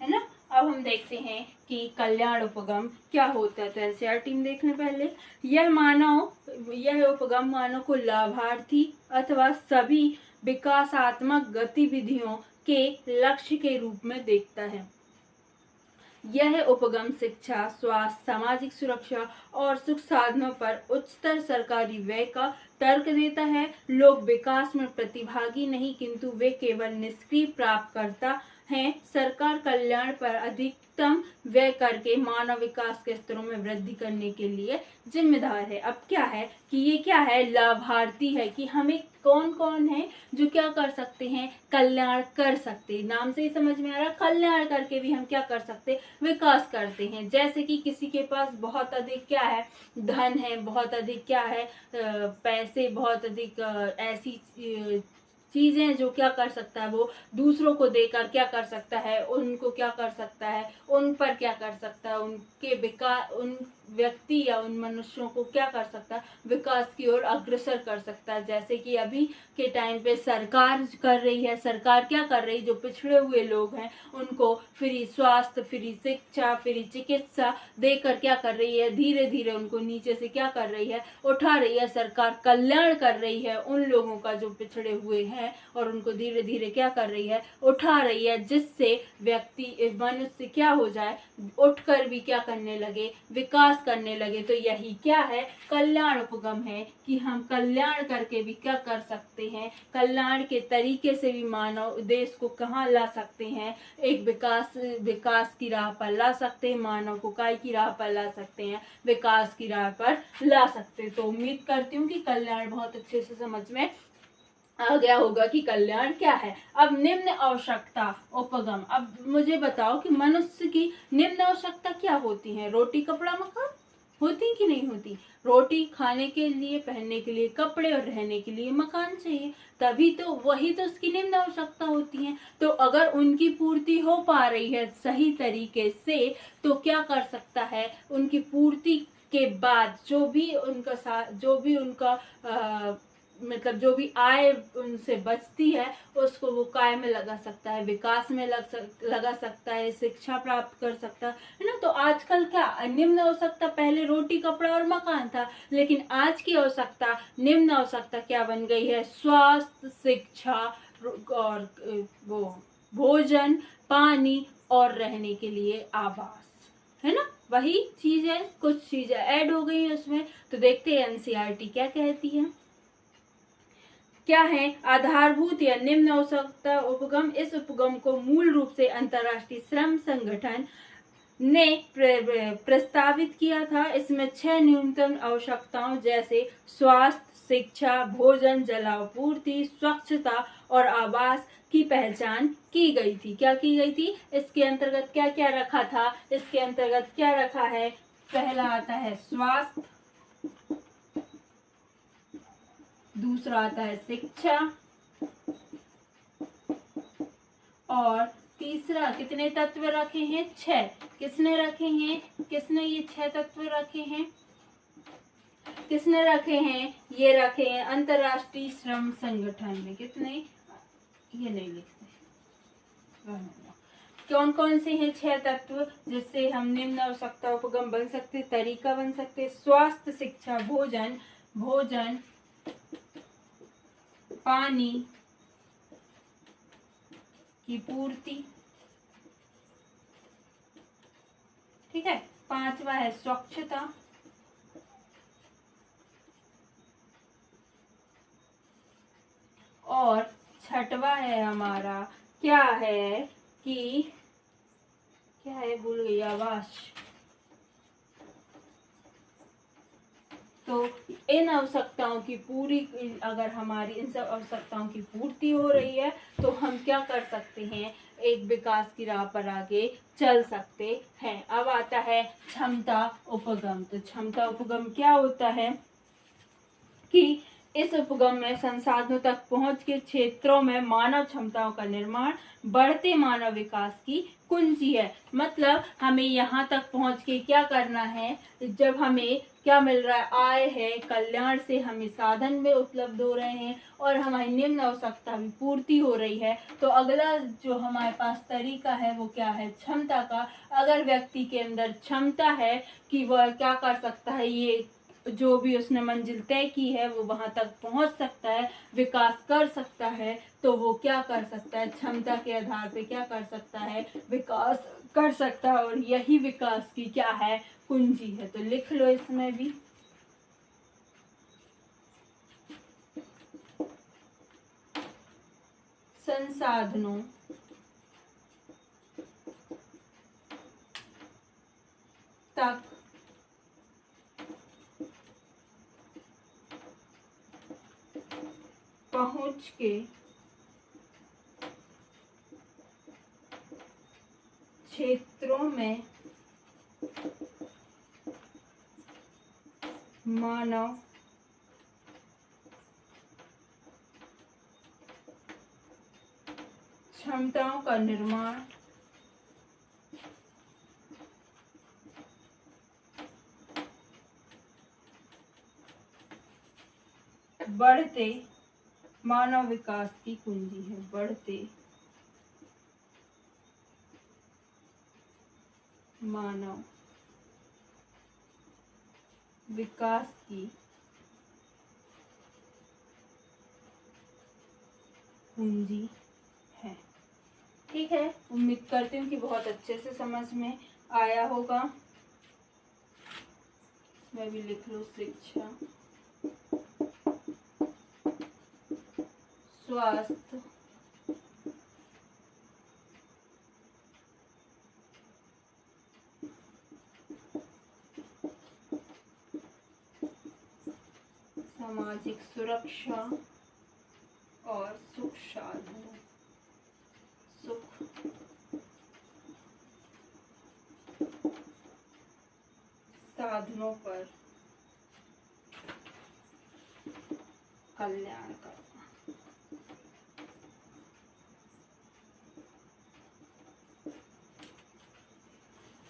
है ना। अब हम देखते हैं कि कल्याण उपगम क्या होता है। तो एनसीईआरटी में देखने पहले, यह उपगम मानव को लाभार्थी अथवा सभी विकासात्मक गतिविधियों के लक्ष्य के रूप में देखता है। यह उपगम शिक्षा, स्वास्थ्य, सामाजिक सुरक्षा और सुख साधनों पर उच्चतर सरकारी व्यय का तर्क देता है। लोग विकास में प्रतिभागी नहीं, किंतु वे केवल निष्क्रिय प्राप्तकर्ता हैं। सरकार कल्याण पर अधिकतम व्यय करके मानव विकास के स्तरों में वृद्धि करने के लिए जिम्मेदार है। अब क्या है कि ये क्या है, लाभार्थी है, कि हमें कौन कौन है जो क्या कर सकते हैं, कल्याण कर सकते हैं। नाम से ही समझ में आ रहा, कल्याण करके भी हम क्या कर सकते, विकास करते हैं। जैसे कि किसी के पास बहुत अधिक क्या है, धन है, बहुत अधिक क्या है, पैसे, बहुत अधिक ऐसी चीजें जो क्या कर सकता है, वो दूसरों को देकर क्या कर सकता है, उनको क्या कर सकता है, उन पर क्या कर सकता है, उनके विकास, उन व्यक्ति या उन मनुष्यों को क्या कर सकता है, विकास की ओर अग्रसर कर सकता है। जैसे कि अभी के टाइम पे सरकार कर रही है, सरकार क्या कर रही है, जो पिछड़े हुए लोग हैं उनको फ्री स्वास्थ्य, फ्री शिक्षा, फ्री चिकित्सा देकर क्या कर रही है, धीरे धीरे उनको नीचे से क्या कर रही है, उठा रही है। सरकार कल्याण कर रही है उन लोगों का जो पिछड़े हुए हैं, और उनको धीरे धीरे क्या कर रही है, उठा रही है, जिससे व्यक्ति, मनुष्य क्या हो जाए, उठकर भी क्या करने लगे, विकास करने लगे। तो यही क्या है, कल्याण उपगम है, कि हम कल्याण करके भी क्या कर सकते हैं, कल्याण के तरीके से भी मानव देश को कहाँ ला सकते हैं, एक विकास की राह पर ला सकते हैं, मानव को काय की राह पर ला सकते हैं, विकास की राह पर ला सकते हैं। तो उम्मीद करती हूँ कि कल्याण बहुत अच्छे से समझ में आ गया होगा कि कल्याण क्या है। अब निम्न आवश्यकता उपगम, अब मुझे बताओ कि मनुष्य की निम्न आवश्यकता क्या होती है, रोटी कपड़ा मकान होती कि नहीं होती। रोटी खाने के लिए, पहनने के लिए कपड़े, और रहने के लिए मकान चाहिए, तभी तो, वही तो उसकी निम्न आवश्यकता होती है। तो अगर उनकी पूर्ति हो पा रही है सही तरीके से, तो क्या कर सकता है, उनकी पूर्ति के बाद जो भी उनका मतलब जो भी आय उनसे बचती है, उसको वो काय में लगा सकता है, विकास में लगा सकता है, शिक्षा प्राप्त कर सकता है ना। तो आजकल क्या निम्न आवश्यकता, पहले रोटी कपड़ा और मकान था, लेकिन आज की आवश्यकता, निम्न आवश्यकता क्या बन गई है, स्वास्थ्य, शिक्षा और वो भोजन, पानी और रहने के लिए आवास, है ना। वही चीज है, कुछ चीजें ऐड हो गई है उसमें। तो देखते हैं एनसीईआरटी क्या कहती है। क्या है, आधारभूत या निम्न आवश्यकता उपगम। इस उपगम को मूल रूप से अंतर्राष्ट्रीय श्रम संगठन ने प्रस्तावित किया था। इसमें 6 न्यूनतम आवश्यकताओं जैसे स्वास्थ्य, शिक्षा, भोजन, जलापूर्ति, स्वच्छता और आवास की पहचान की गई थी। क्या की गई थी, इसके अंतर्गत क्या क्या रखा था, इसके अंतर्गत क्या रखा है, पहला आता है स्वास्थ्य, दूसरा आता है शिक्षा, और तीसरा कितने तत्व रखे हैं, 6। किसने रखे हैं, किसने ये 6 तत्व रखे हैं, किसने रखे हैं, ये रखे हैं अंतर्राष्ट्रीय श्रम संगठन ने। कितने, ये नहीं लिखते, कौन कौन से हैं 6 तत्व जिससे हम निम्न आवश्यकता उपगम बन सकते, तरीका बन सकते, स्वास्थ्य, शिक्षा, भोजन, पानी की पूर्ति, ठीक है, 5वां है स्वच्छता, और 6वां है हमारा क्या है कि क्या है, भूल गई आवाज। तो इन आवश्यकताओं की पूरी, अगर हमारी इन सब आवश्यकताओं की पूर्ति हो रही है तो हम क्या कर सकते हैं, एक विकास की राह पर आगे चल सकते हैं। अब आता है क्षमता उपगम। तो क्षमता उपगम क्या होता है कि इस उपगम में संसाधनों तक पहुंच के क्षेत्रों में मानव क्षमताओं का निर्माण बढ़ते मानव विकास की कुंजी है। मतलब हमें यहाँ तक पहुंच के क्या करना है, जब हमें क्या मिल रहा है, आय है, कल्याण से हमें साधन में उपलब्ध हो रहे हैं और हमारी निम्न आवश्यकता भी पूर्ति हो रही है, तो अगला जो हमारे पास तरीका है वो क्या है, क्षमता का। अगर व्यक्ति के अंदर क्षमता है कि वह क्या कर सकता है, ये जो भी उसने मंजिल तय की है वो वहां तक पहुंच सकता है, विकास कर सकता है, तो वो क्या कर सकता है, क्षमता के आधार पे क्या कर सकता है, विकास कर सकता है। और यही विकास की क्या है, कुंजी है। तो लिख लो इसमें भी। संसाधनों तक पहुंच के क्षेत्रों में मानव क्षमताओं का निर्माण बढ़ते मानव विकास की कुंजी है। बढ़ते मानव विकास की कुंजी है। ठीक है, उम्मीद करती हूँ कि बहुत अच्छे से समझ में आया होगा। इसमें भी लिख लो शिक्षा, स्वास्थ्य, सामाजिक सुरक्षा और सुख साधनों, सुख साधनों पर कल्याण करना।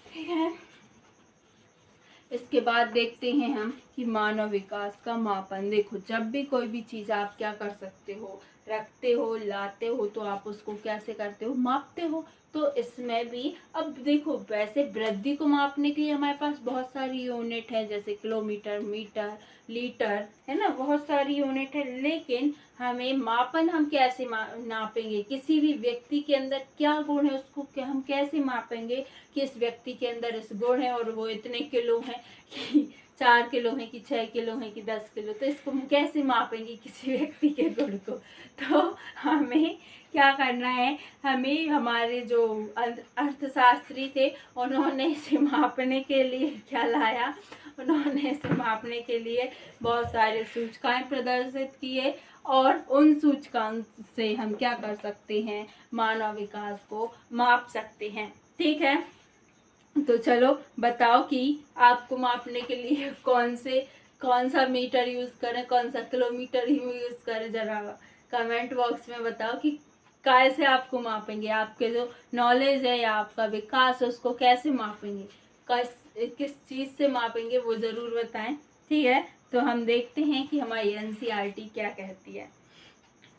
ठीक है, इसके बाद देखते हैं हम कि मानव विकास का मापन। देखो, जब भी कोई भी चीज आप क्या कर सकते हो, रखते हो, लाते हो, तो आप उसको कैसे करते हो, मापते हो। तो इसमें भी अब देखो, वैसे वृद्धि को मापने के लिए हमारे पास बहुत सारी यूनिट है, जैसे किलोमीटर, मीटर, लीटर, है ना, बहुत सारी यूनिट है। लेकिन हमें मापन हम कैसे नापेंगे, किसी भी व्यक्ति के अंदर क्या गुण है उसको हम कैसे मापेंगे कि इस व्यक्ति के अंदर इस गुण है और वो इतने किलो है, कि 4 किलो है, कि 6 किलो है, कि 10 किलो। तो इसको हम कैसे मापेंगे किसी व्यक्ति के गुण को। तो हमें क्या करना है, हमें हमारे जो अर्थशास्त्री थे उन्होंने इसे मापने के लिए क्या लाया, उन्होंने इसे मापने के लिए बहुत सारे सूचकांक प्रदर्शित किए और उन सूचकांक से हम क्या कर सकते हैं, मानव विकास को माप सकते हैं। ठीक है, तो चलो बताओ कि आपको मापने के लिए कौन सा मीटर यूज करें, कौन सा किलोमीटर यूज करें, जरा कमेंट बॉक्स में बताओ कि कैसे आपको मापेंगे, आपके जो नॉलेज है या आपका विकास है उसको कैसे मापेंगे, किस चीज से मापेंगे वो जरूर बताएं। ठीक है, तो हम देखते हैं कि हमारी एनसीईआरटी क्या कहती है।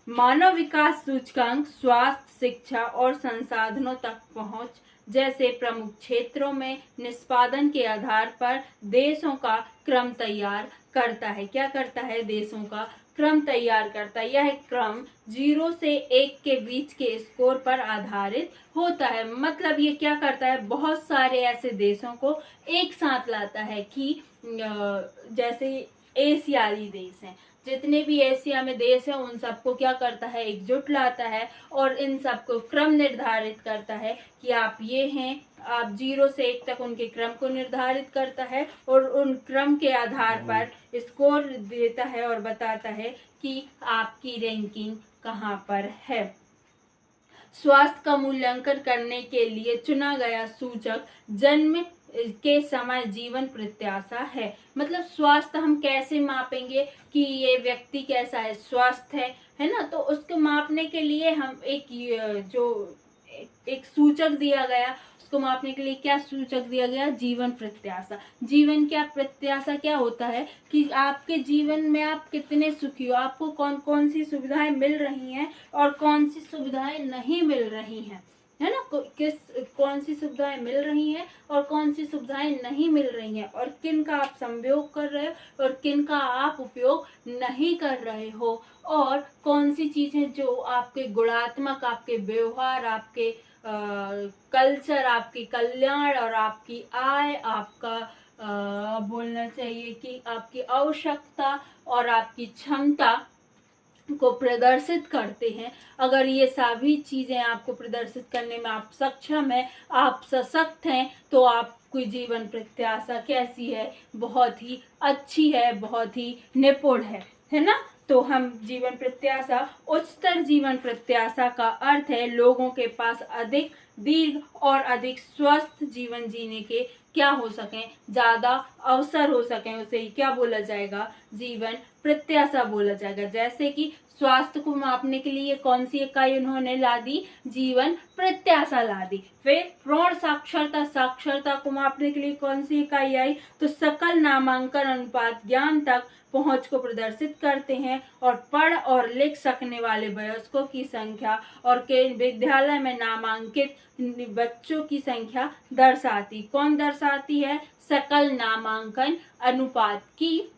मानव विकास सूचकांक स्वास्थ्य, शिक्षा और संसाधनों तक पहुंच जैसे प्रमुख क्षेत्रों में निष्पादन के आधार पर देशों का क्रम तैयार करता है। क्या करता है, देशों का क्रम तैयार करता है। यह क्रम 0 से 1 के बीच के स्कोर पर आधारित होता है। मतलब ये क्या करता है, बहुत सारे ऐसे देशों को एक साथ लाता है कि जैसे एशियाई देश हैं, जितने भी एशिया में देश हैं उन सबको क्या करता है, एकजुट लाता है और इन सबको क्रम निर्धारित करता है कि आप ये हैं, आप 0 से 1 तक उनके क्रम को निर्धारित करता है और उन क्रम के आधार पर स्कोर देता है और बताता है कि आपकी रैंकिंग कहाँ पर है। स्वास्थ्य का मूल्यांकन करने के लिए चुना गया सूचक जन्म के समय जीवन प्रत्याशा है। मतलब स्वास्थ्य हम कैसे मापेंगे कि ये व्यक्ति कैसा है, स्वस्थ है ना। तो उसको मापने के लिए हम एक सूचक दिया गया, उसको मापने के लिए क्या सूचक दिया गया, जीवन प्रत्याशा। जीवन क्या प्रत्याशा क्या होता है कि आपके जीवन में आप कितने सुखी हो, आपको कौन कौन सी सुविधाएं मिल रही हैं और कौन सी सुविधाएं नहीं मिल रही हैं, है ना। कौन सी सुविधाएं मिल रही हैं और कौन सी सुविधाएं नहीं मिल रही हैं, और किन का आप संयोग कर रहे हो और किन का आप उपयोग नहीं कर रहे हो, और कौन सी चीजें जो आपके गुणात्मक, आपके व्यवहार, आपके कल्चर, आपकी कल्याण और आपकी आय, आपका बोलना चाहिए कि आपकी आवश्यकता और आपकी क्षमता को प्रदर्शित करते हैं। अगर ये सभी चीजें आपको प्रदर्शित करने में आप सक्षम हैं, आप सशक्त हैं, तो आपकी जीवन प्रत्याशा कैसी है, बहुत ही अच्छी है, बहुत ही निपुण है ना। तो हम जीवन प्रत्याशा, उच्चतर जीवन प्रत्याशा का अर्थ है लोगों के पास अधिक दीर्घ और अधिक स्वस्थ जीवन जीने के क्या हो सके, ज्यादा अवसर हो सके, उसे क्या बोला जाएगा, जीवन प्रत्याशा बोला जाएगा। जैसे कि स्वास्थ्य को मापने के लिए कौन सी इकाई उन्होंने ला दी, जीवन प्रत्याशा ला दी। फिर प्रौढ़ साक्षरता, साक्षरता को मापने के लिए कौन सी इकाई आई, तो सकल नामांकन अनुपात ज्ञान तक पहुंच को प्रदर्शित करते हैं और पढ़ और लिख सकने वाले वयस्कों की संख्या और के विद्यालय में नामांकित बच्चों की संख्या दर्शाती। कौन दर्शाती है, सकल नामांकन अनुपात की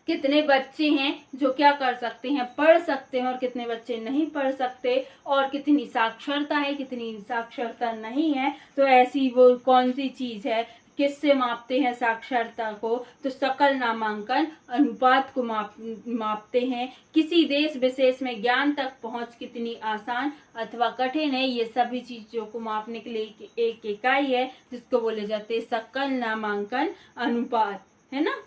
कितने बच्चे हैं जो क्या कर सकते हैं, पढ़ सकते हैं, और कितने बच्चे नहीं पढ़ सकते, और कितनी साक्षरता है, कितनी साक्षरता नहीं है। तो ऐसी वो कौन सी चीज है, किससे मापते हैं साक्षरता को, तो सकल नामांकन अनुपात को मापते हैं। किसी देश विशेष में ज्ञान तक पहुंच कितनी आसान अथवा कठिन है, ये सभी चीजों को मापने के लिए एक इकाई है जिसको बोले जाते हैं सकल नामांकन अनुपात, है ना,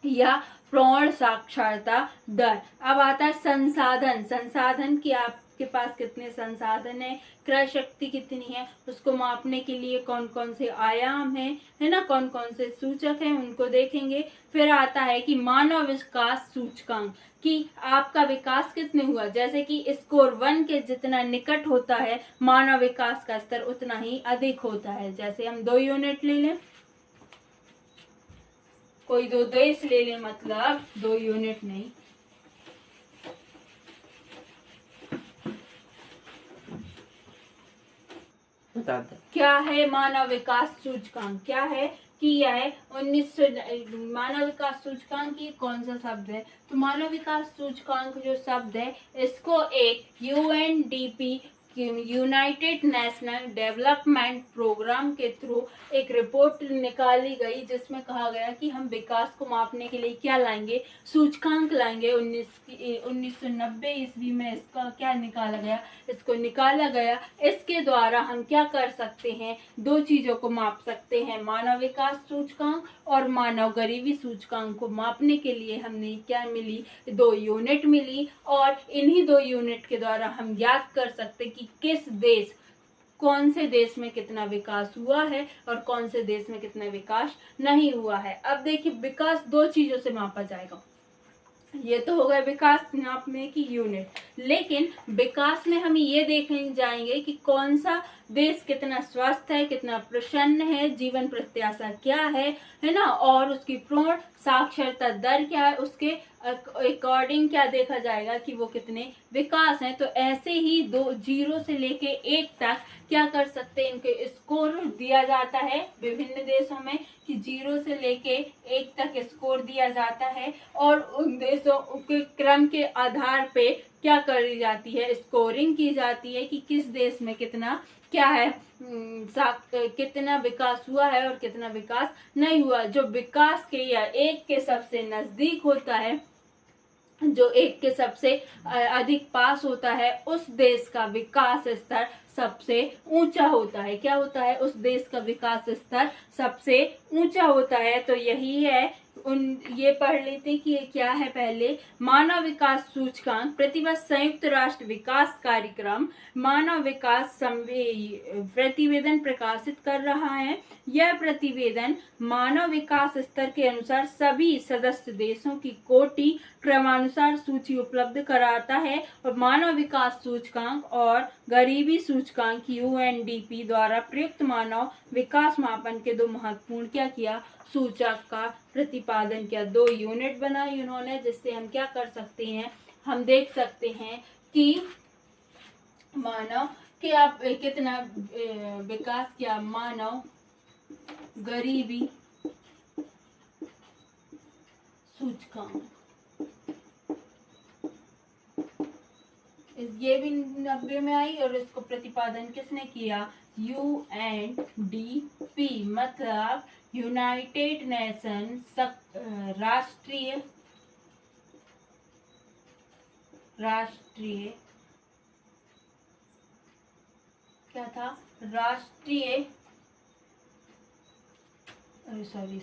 या प्रौढ़ साक्षरता दर। अब आता है संसाधन। संसाधन की आपके पास कितने संसाधन है, क्रय शक्ति कितनी है, उसको मापने के लिए कौन कौन से आयाम है ना, कौन कौन से सूचक हैं, उनको देखेंगे। फिर आता है कि मानव विकास सूचकांक, कि आपका विकास कितने हुआ। जैसे कि स्कोर 1 के जितना निकट होता है मानव विकास का स्तर उतना ही अधिक होता है। जैसे हम 2 यूनिट ले लें, कोई 2 देश ले लें, मतलब 2 यूनिट नहीं, बता दे क्या है मानव विकास सूचकांक, क्या है कि यह 1900 मानव विकास सूचकांक की कौन सा शब्द है, तो मानव विकास सूचकांक जो शब्द है इसको एक UNDP united national development programme के थ्रू एक रिपोर्ट निकाली गई जिसमें कहा गया कि हम विकास को मापने के लिए क्या लाएंगे, सूचकांक लाएंगे। 1990 ईस्वी में इसका क्या निकाला गया, इसको निकाला गया। इसके द्वारा हम क्या कर सकते हैं, 2 चीजों को माप सकते हैं, मानव विकास सूचकांक और मानव गरीबी सूचकांक को मापने के लिए हमने क्या मिली, 2 यूनिट मिली। और इन्हीं 2 यूनिट के द्वारा हम ज्ञात कर सकते कि किस देश, कौन से देश में कितना विकास हुआ है और कौन से देश में कितना विकास नहीं हुआ है। अब देखिए विकास 2 चीजों से मापा जाएगा, ये तो हो गया विकास नापने की यूनिट, लेकिन विकास में हम ये देखने जाएंगे कि कौन सा देश कितना स्वस्थ है, कितना प्रसन्न है, जीवन प्रत्याशा क्या है ना, और उसकी प्रौढ़ साक्षरता दर क्या है, उसके अकॉर्डिंग क्या देखा जाएगा कि वो कितने विकास हैं। तो ऐसे ही 0 से लेके 1 तक क्या कर सकते हैं, इनके स्कोर दिया जाता है विभिन्न देशों में कि 0 से लेके 1 तक स्कोर दिया जाता है, और उन देशों के क्रम के आधार पे क्या करी जाती है, स्कोरिंग की जाती है कि किस देश में कितना क्या है, कितना विकास हुआ है और कितना विकास नहीं हुआ। जो विकास के या 1 के सबसे नजदीक होता है, जो 1 के सबसे अधिक पास होता है, उस देश का विकास स्तर सबसे ऊंचा होता है। क्या होता है? उस देश का विकास स्तर सबसे ऊंचा होता है। तो यही है, ये पढ़ लेते कि ये क्या है। पहले, मानव विकास सूचकांक प्रतिवर्ष संयुक्त राष्ट्र विकास कार्यक्रम मानव विकास प्रतिवेदन प्रकाशित कर रहा है। यह प्रतिवेदन मानव विकास स्तर के अनुसार सभी सदस्य देशों की कोटि क्रमानुसार सूची उपलब्ध कराता है और मानव विकास सूचकांक और गरीबी सूचकांक यूएनडीपी द्वारा प्रयुक्त मानव विकास मापन के दो महत्वपूर्ण क्या किया? सूचक का प्रतिपादन किया। 2 यूनिट बनाई उन्होंने, जिससे हम क्या कर सकते हैं? हम देख सकते हैं कि मानव क्या कितना विकास किया। मानव गरीबी सूचकांक, ये भी 90 में आई और इसको प्रतिपादन किसने किया? यूएनडीपी, मतलब यूनाइटेड नेशन राष्ट्रीय क्या था?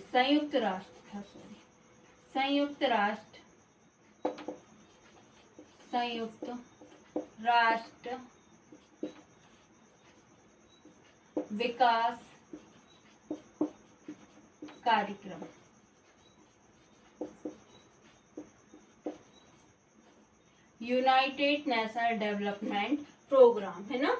संयुक्त राष्ट्र था। संयुक्त राष्ट्र विकास कार्यक्रम, यूनाइटेड नेशनल डेवलपमेंट प्रोग्राम, है ना,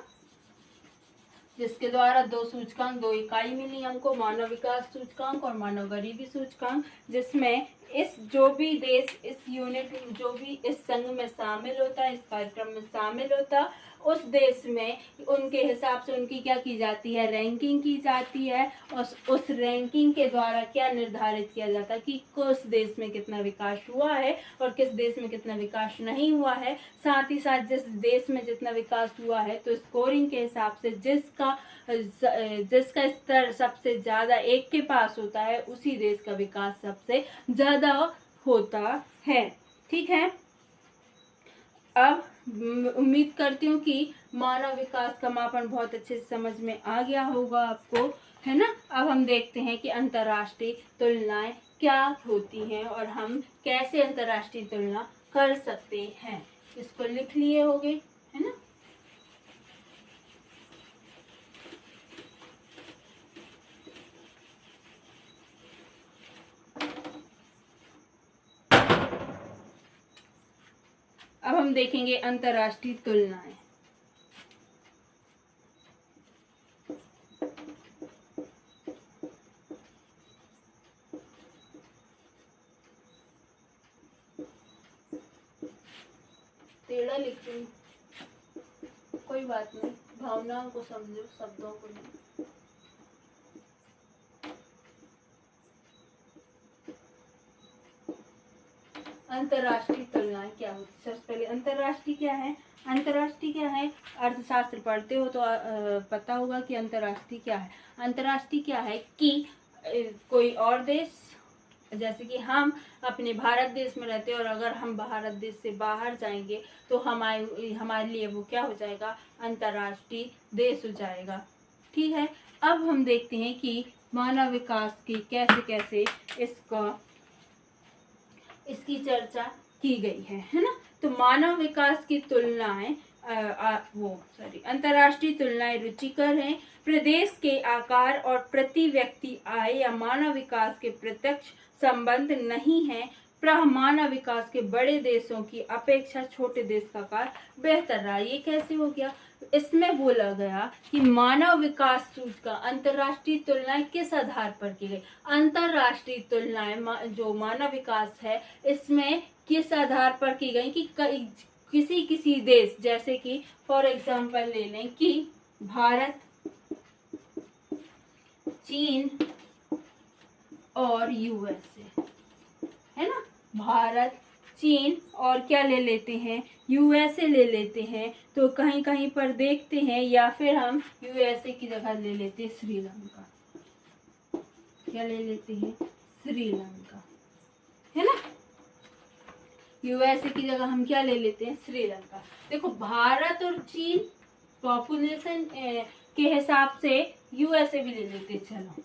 जिसके द्वारा 2 सूचकांक, 2 इकाई मिली हमको, मानव विकास सूचकांक और मानव गरीबी सूचकांक, जिसमें इस जो भी देश इस यूनिट जो भी इस संघ में शामिल होता है, इस कार्यक्रम में शामिल होता, उस देश में उनके हिसाब से उनकी क्या की जाती है? रैंकिंग की जाती है। और उस रैंकिंग के द्वारा क्या निर्धारित किया जाता है कि किस देश में कितना विकास हुआ है और किस देश में कितना विकास नहीं हुआ है। साथ ही साथ जिस देश में जितना विकास हुआ है, तो स्कोरिंग के हिसाब से जिसका स्तर सबसे ज्यादा 1 के पास होता है, उसी देश का विकास सबसे ज्यादा होता है। ठीक है, अब उम्मीद करती हूँ कि मानव विकास का मापन बहुत अच्छे से समझ में आ गया होगा आपको, है ना। अब हम देखते हैं कि अंतर्राष्ट्रीय तुलनाएं क्या होती हैं और हम कैसे अंतर्राष्ट्रीय तुलना कर सकते हैं। इसको लिख लिए होगे, है ना। अब हम देखेंगे अंतर्राष्ट्रीय तुलनाएं। टेढ़ा लिख रही हूं, कोई बात नहीं, भावनाओं को समझो, शब्दों को नहीं। अंतर्राष्ट्रीय तुलनाएं क्या होती है? सबसे पहले अंतर्राष्ट्रीय क्या है? अंतर्राष्ट्रीय क्या है? अर्थशास्त्र पढ़ते हो तो पता होगा कि अंतर्राष्ट्रीय क्या है। अंतर्राष्ट्रीय क्या है कि कोई और देश, जैसे कि हम अपने भारत देश में रहते हैं और अगर हम भारत देश से बाहर जाएंगे तो हमारे लिए वो क्या हो जाएगा? अंतर्राष्ट्रीय देश हो जाएगा। ठीक है, अब हम देखते हैं कि मानव विकास की कैसे कैसे इसकी चर्चा की गई है ना। तो मानव विकास की तुलनाएं अंतर्राष्ट्रीय तुलनाएं रुचिकर हैं। प्रदेश के आकार और प्रति व्यक्ति आय या मानव विकास के प्रत्यक्ष संबंध नहीं है। मानव विकास के बड़े देशों की अपेक्षा छोटे देश का कार्य बेहतर रहा। ये कैसे हो गया? इसमें बोला गया कि मानव विकास सूचकांक अंतर्राष्ट्रीय तुलनाएं किस आधार पर की गई? अंतर्राष्ट्रीय तुलनाएं जो मानव विकास है, इसमें किस आधार पर की गई कि किसी देश, जैसे कि फॉर एग्जांपल ले लें कि भारत, चीन और यूएसए, है ना। भारत, चीन और क्या ले लेते हैं? यूएसए ले लेते हैं। तो कहीं कहीं पर देखते हैं, या फिर हम यूएसए की जगह ले लेते हैं श्रीलंका। क्या ले लेते हैं? श्रीलंका, है ना। यूएसए की जगह हम क्या ले लेते हैं? श्रीलंका। देखो, भारत और चीन पॉपुलेशन के हिसाब से यूएसए भी ले लेते, चलो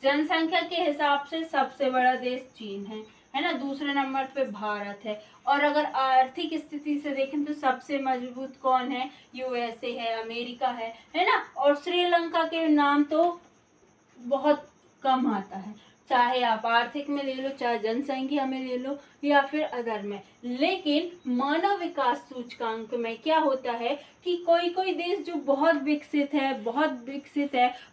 जनसंख्या के हिसाब से सबसे बड़ा देश चीन है ना, दूसरे नंबर पे भारत है। और अगर आर्थिक स्थिति से देखें तो सबसे मजबूत कौन है, यूएसए है, अमेरिका है ना। और श्रीलंका के नाम तो बहुत कम आता है, चाहे आप आर्थिक में ले लो, चाहे जनसंख्या में ले लो, या फिर अदर में। लेकिन मानव विकास सूचकांक में क्या होता है कि कोई कोई देश जो बहुत विकसित है,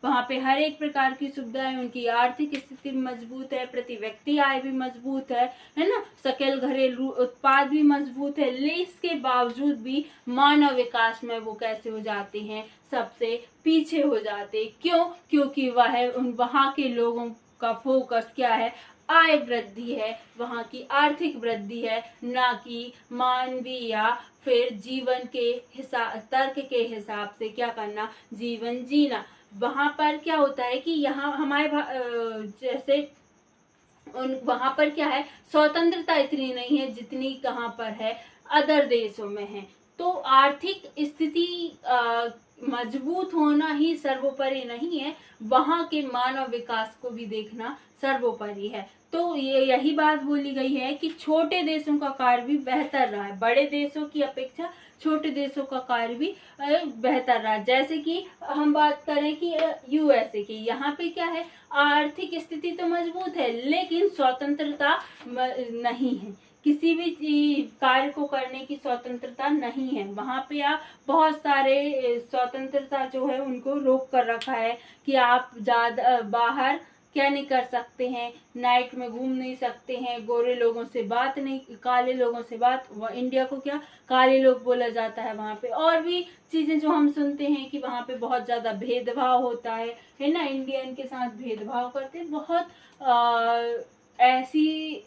वहां पे हर एक प्रकार की सुविधाएं, उनकी आर्थिक स्थिति मजबूत है, प्रति व्यक्ति आय भी मजबूत है ना, सकल घरेलू उत्पाद भी मजबूत है, लेकिन इसके बावजूद भी मानव विकास में वो कैसे हो जाते हैं, सबसे पीछे हो जाते। क्यों? क्योंकि वहाँ के लोगों का फोकस क्या है, आय वृद्धि है, वहाँ की आर्थिक वृद्धि है, ना कि मानवीय या फिर जीवन के तर्क के हिसाब से क्या करना, जीवन जीना। वहाँ पर क्या होता है कि यहाँ हमारे जैसे वहाँ पर क्या है, स्वतंत्रता इतनी नहीं है जितनी कहाँ पर है, अदर देशों में है। तो आर्थिक स्थिति मजबूत होना ही सर्वोपरि नहीं है, वहाँ के मानव विकास को भी देखना सर्वोपरि है। तो ये यही बात बोली गई है कि छोटे देशों का कार्य भी बेहतर रहा है, बड़े देशों की अपेक्षा छोटे देशों का कार्य भी बेहतर रहा। जैसे कि हम बात करें कि यूएसए की, यहाँ पे क्या है, आर्थिक स्थिति तो मजबूत है लेकिन स्वतंत्रता नहीं है, किसी भी कार्य को करने की स्वतंत्रता नहीं है। वहां पे आप बहुत सारे स्वतंत्रता जो है उनको रोक कर रखा है कि आप ज्यादा बाहर क्या नहीं कर सकते हैं, नाइट में घूम नहीं सकते हैं, गोरे लोगों से बात नहीं, काले लोगों से बात, इंडिया को क्या काले लोग बोला जाता है वहां पे। और भी चीजें जो हम सुनते हैं कि वहां पे बहुत ज्यादा भेदभाव होता है ना, इंडियन के साथ भेदभाव करते हैं, बहुत ऐसी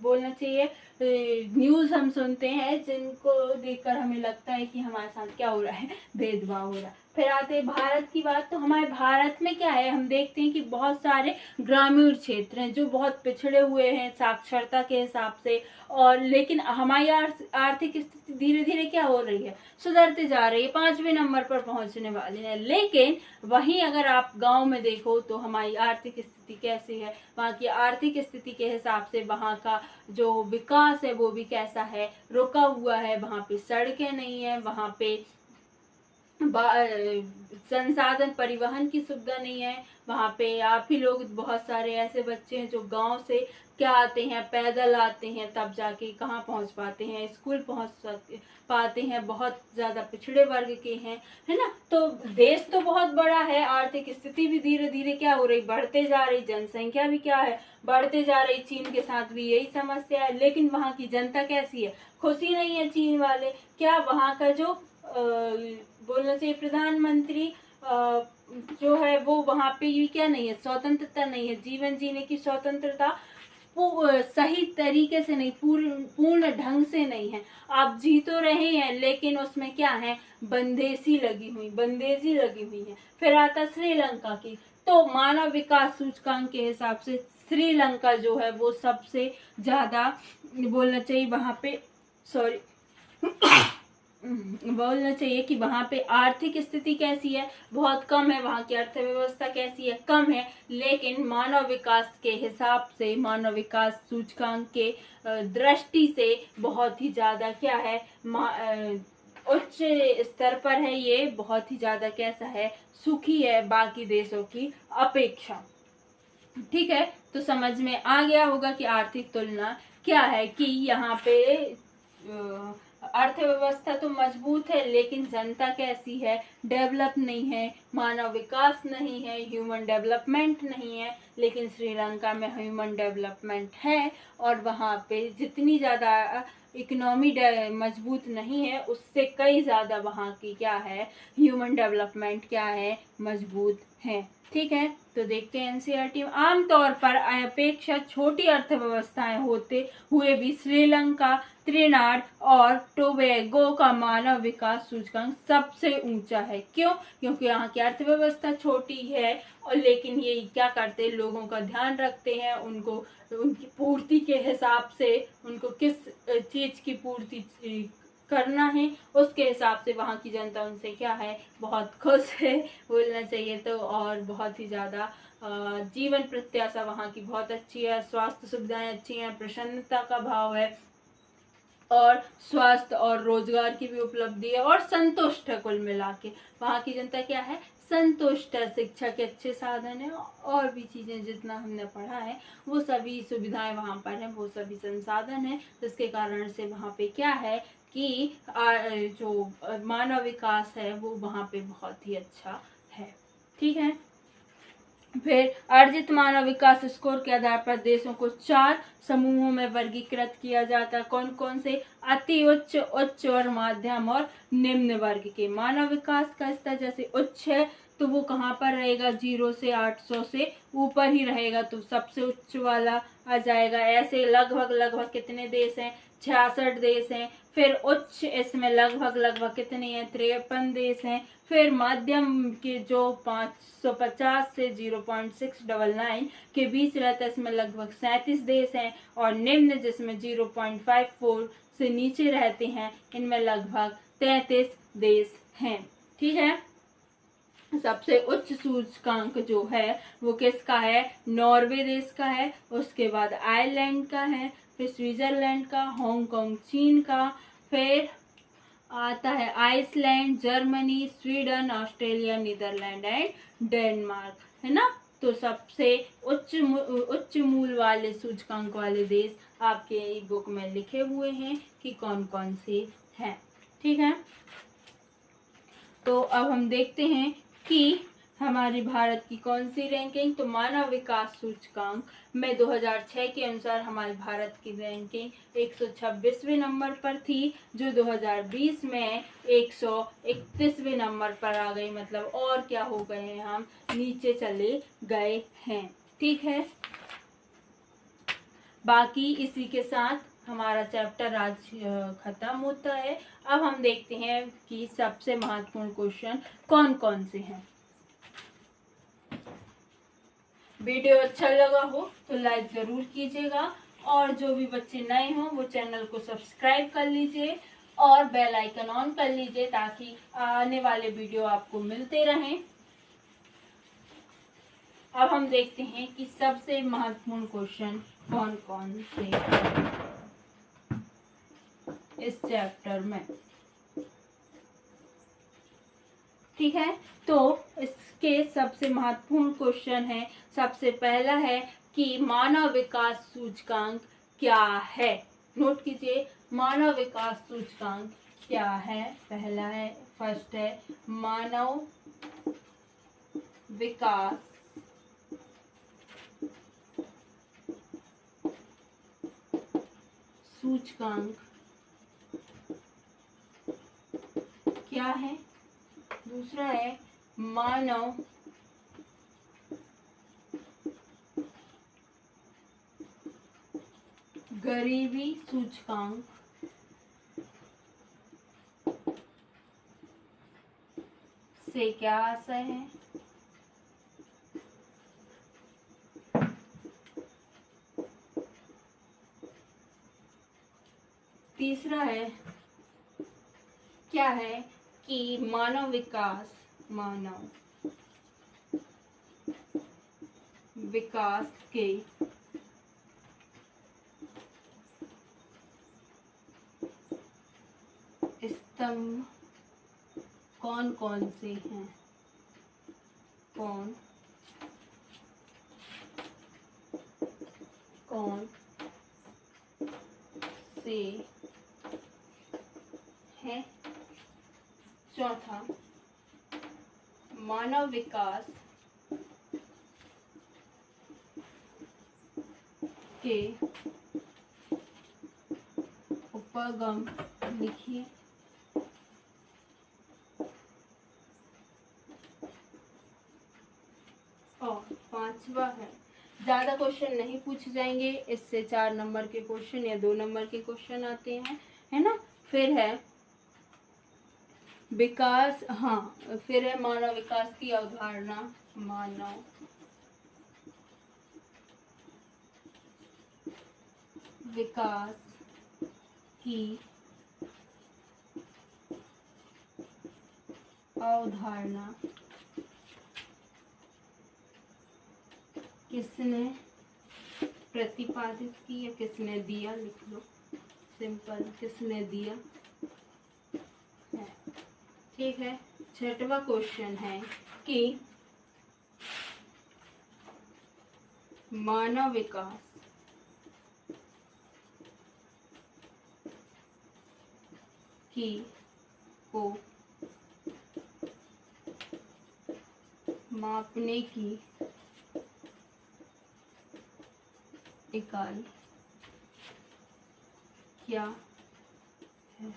बोलना चाहिए न्यूज हम सुनते हैं जिनको देखकर हमें लगता है कि हमारे साथ क्या हो रहा है, भेदभाव हो रहा है। फिर आते हैं भारत की बात, तो हमारे भारत में क्या है, हम देखते हैं कि बहुत सारे ग्रामीण क्षेत्र हैं जो बहुत पिछड़े हुए हैं साक्षरता के हिसाब से, और लेकिन हमारी आर्थिक स्थिति धीरे धीरे क्या हो रही है, सुधरते जा रही है, 5वें नंबर पर पहुंचने वाले हैं। लेकिन वहीं अगर आप गांव में देखो तो हमारी आर्थिक स्थिति कैसी है, वहाँ की आर्थिक स्थिति के हिसाब से वहाँ का जो विकास है वो भी कैसा है, रुका हुआ है। वहाँ पे सड़कें नहीं है, वहाँ पे संसाधन परिवहन की सुविधा नहीं है, वहाँ पे आप ही लोग, बहुत सारे ऐसे बच्चे हैं जो गांव से क्या आते हैं, पैदल आते हैं, तब जाके कहाँ पहुंच पाते हैं, स्कूल पहुंच पाते हैं, बहुत ज्यादा पिछड़े वर्ग के हैं, है ना। तो देश तो बहुत बड़ा है, आर्थिक स्थिति भी धीरे धीरे क्या हो रही, बढ़ते जा रही, जनसंख्या भी क्या है, बढ़ते जा रही, चीन के साथ भी यही समस्या है। लेकिन वहाँ की जनता कैसी है, खुशी नहीं है चीन वाले। क्या वहाँ का जो बोलना चाहिए प्रधानमंत्री जो है वो वहां पे ये क्या नहीं है, स्वतंत्रता नहीं है, जीवन जीने की स्वतंत्रता सही तरीके से नहीं, पूर्ण ढंग से नहीं है। आप जी तो रहे हैं लेकिन उसमें क्या है, बंदेजी लगी हुई है। फिर आता श्रीलंका की, तो मानव विकास सूचकांक के हिसाब से श्रीलंका जो है वो सबसे ज्यादा बोलना चाहिए वहां पे, सॉरी बोलना चाहिए कि वहां पे आर्थिक स्थिति कैसी है, बहुत कम है, वहां की अर्थव्यवस्था कैसी है, कम है। लेकिन मानव विकास के हिसाब से, मानव विकास सूचकांक के दृष्टि से बहुत ही ज्यादा क्या है, उच्च स्तर पर है, ये बहुत ही ज्यादा कैसा है, सुखी है बाकी देशों की अपेक्षा। ठीक है, तो समझ में आ गया होगा कि आर्थिक तुलना क्या है, कि यहाँ पे अर्थव्यवस्था तो मजबूत है लेकिन जनता कैसी है, डेवलप नहीं है, मानव विकास नहीं है, ह्यूमन डेवलपमेंट नहीं है। लेकिन श्रीलंका में ह्यूमन डेवलपमेंट है, और वहाँ पे जितनी ज़्यादा इकोनॉमी मजबूत नहीं है उससे कई ज़्यादा वहाँ की क्या है, ह्यूमन डेवलपमेंट क्या है, मजबूत है। ठीक है, तो देखते हैं एनसीईआरटी। आमतौर पर अपेक्षा छोटी अर्थव्यवस्थाएं होते हुए भी श्रीलंका, त्रिनाड और टोबैगो का मानव विकास सूचकांक सबसे ऊंचा है। क्यों? क्योंकि यहाँ की अर्थव्यवस्था छोटी है, और लेकिन ये क्या करते हैं, लोगों का ध्यान रखते हैं, उनको उनकी पूर्ति के हिसाब से, उनको किस चीज की पूर्ति करना है, उसके हिसाब से वहाँ की जनता उनसे क्या है, बहुत खुश है बोलना चाहिए तो। और बहुत ही ज़्यादा जीवन प्रत्याशा वहाँ की बहुत अच्छी है, स्वास्थ्य सुविधाएं अच्छी हैं, प्रसन्नता का भाव है, और स्वास्थ्य और रोजगार की भी उपलब्धि है, और संतुष्ट है। कुल मिला के वहाँ की जनता क्या है, संतुष्ट है। शिक्षा के अच्छे साधन है, और भी चीजें जितना हमने पढ़ा है वो सभी सुविधाएं वहाँ पर है, वो सभी संसाधन है, जिसके कारण से वहाँ पे क्या है कि जो मानव विकास है वो वहाँ पे बहुत ही अच्छा है। ठीक है। फिर अर्जित मानव विकास स्कोर के आधार पर देशों को 4 समूहों में वर्गीकृत किया जाता है। कौन कौन से? अति उच्च, उच्च और मध्यम और निम्न वर्ग के। मानव विकास का स्तर जैसे उच्च है तो वो कहाँ पर रहेगा, 0 से 800 से ऊपर ही रहेगा, तो सबसे उच्च वाला आ जाएगा। ऐसे लगभग लगभग कितने देश हैं, 66 देश हैं। फिर उच्च इसमें लगभग लगभग कितने हैं, 53 देश हैं। फिर मध्यम के जो 550 से 0.699 के बीच रहता है, इसमें लगभग 37 देश हैं। और निम्न जिसमें 0.54 से नीचे रहते हैं, इनमें लगभग 33 देश हैं। ठीक है। सबसे उच्च सूचकांक जो है वो किसका है, नॉर्वे देश का है, उसके बाद आयरलैंड का है, फिर स्विट्जरलैंड का, हांगकांग चीन का, फिर आता है Iceland, Germany, Sweden, Australia, Netherland and Denmark, है ना। तो सबसे उच्च मूल वाले सूचकांक वाले देश आपके बुक में लिखे हुए हैं कि कौन कौन से हैं। ठीक है। तो अब हम देखते हैं कि हमारे भारत की कौन सी रैंकिंग। तो मानव विकास सूचकांक में 2006 के अनुसार हमारे भारत की रैंकिंग 126वें नंबर पर थी, जो 2020 में 131वें नंबर पर आ गई। मतलब और क्या हो गए हैं, हम नीचे चले गए हैं। ठीक है। बाकी इसी के साथ हमारा चैप्टर आज खत्म होता है। अब हम देखते हैं कि सबसे महत्वपूर्ण क्वेश्चन कौन कौन से हैं। वीडियो अच्छा लगा हो तो लाइक जरूर कीजिएगा, और जो भी बच्चे नए हों वो चैनल को सब्सक्राइब कर लीजिए और बेल आइकन ऑन कर लीजिए, ताकि आने वाले वीडियो आपको मिलते रहें। अब हम देखते हैं कि सबसे महत्वपूर्ण क्वेश्चन कौन कौन से इस चैप्टर में। ठीक है। तो इसके सबसे महत्वपूर्ण क्वेश्चन है, सबसे पहला है कि मानव विकास सूचकांक क्या है। नोट कीजिए, मानव विकास सूचकांक क्या है। पहला है, फर्स्ट है मानव विकास सूचकांक क्या है। दूसरा है मानव गरीबी सूचकांक से क्या आशय है। तीसरा है, क्या है कि मानव विकास के स्तंभ कौन कौन से हैं। कौन कौन से हैं। चौथा, मानव विकास के उपगम लिखिए। और पांचवा है, ज्यादा क्वेश्चन नहीं पूछे जाएंगे, इससे 4 नंबर के क्वेश्चन या 2 नंबर के क्वेश्चन आते हैं, है ना। फिर है विकास, हाँ, फिर है मानव विकास की अवधारणा। मानव विकास की अवधारणा किसने प्रतिपादित की या किसने दिया, लिख लो सिंपल, किसने दिया है। ठीक है, छठवां क्वेश्चन है कि मानव विकास की को मापने की इकाई क्या है।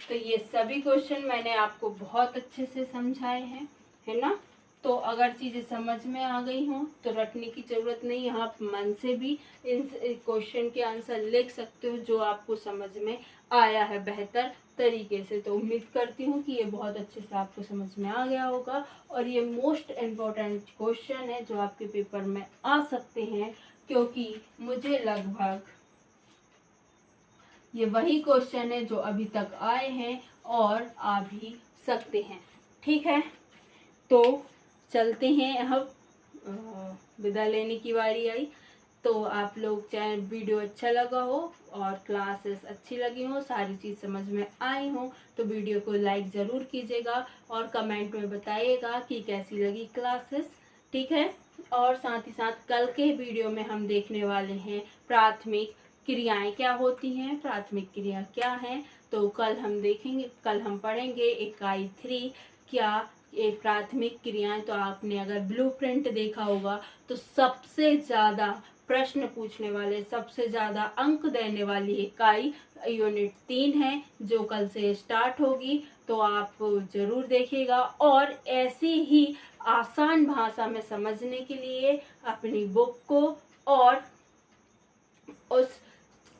तो ये सभी क्वेश्चन मैंने आपको बहुत अच्छे से समझाए हैं, है ना। तो अगर चीज़ें समझ में आ गई हों तो रटने की ज़रूरत नहीं है, आप मन से भी इन क्वेश्चन के आंसर लिख सकते हो जो आपको समझ में आया है बेहतर तरीके से। तो उम्मीद करती हूँ कि ये बहुत अच्छे से आपको समझ में आ गया होगा और ये मोस्ट इम्पोर्टेंट क्वेश्चन है जो आपके पेपर में आ सकते हैं, क्योंकि मुझे लगभग ये वही क्वेश्चन है जो अभी तक आए हैं और आ भी सकते हैं। ठीक है, तो चलते हैं। अब विदा लेने की बारी आई। तो आप लोग चाहे वीडियो अच्छा लगा हो और क्लासेस अच्छी लगी हो, सारी चीज़ समझ में आई हो, तो वीडियो को लाइक ज़रूर कीजिएगा और कमेंट में बताइएगा कि कैसी लगी क्लासेस। ठीक है, और साथ ही साथ कल के वीडियो में हम देखने वाले हैं प्राथमिक क्रियाएं क्या होती हैं, प्राथमिक क्रिया क्या है। तो कल हम देखेंगे, कल हम पढ़ेंगे इकाई 3 क्या ये प्राथमिक क्रियाएं। तो आपने अगर ब्लूप्रिंट देखा होगा तो सबसे ज़्यादा प्रश्न पूछने वाले, सबसे ज़्यादा अंक देने वाली इकाई यूनिट 3 है जो कल से स्टार्ट होगी। तो आप ज़रूर देखिएगा और ऐसी ही आसान भाषा में समझने के लिए अपनी बुक को और उस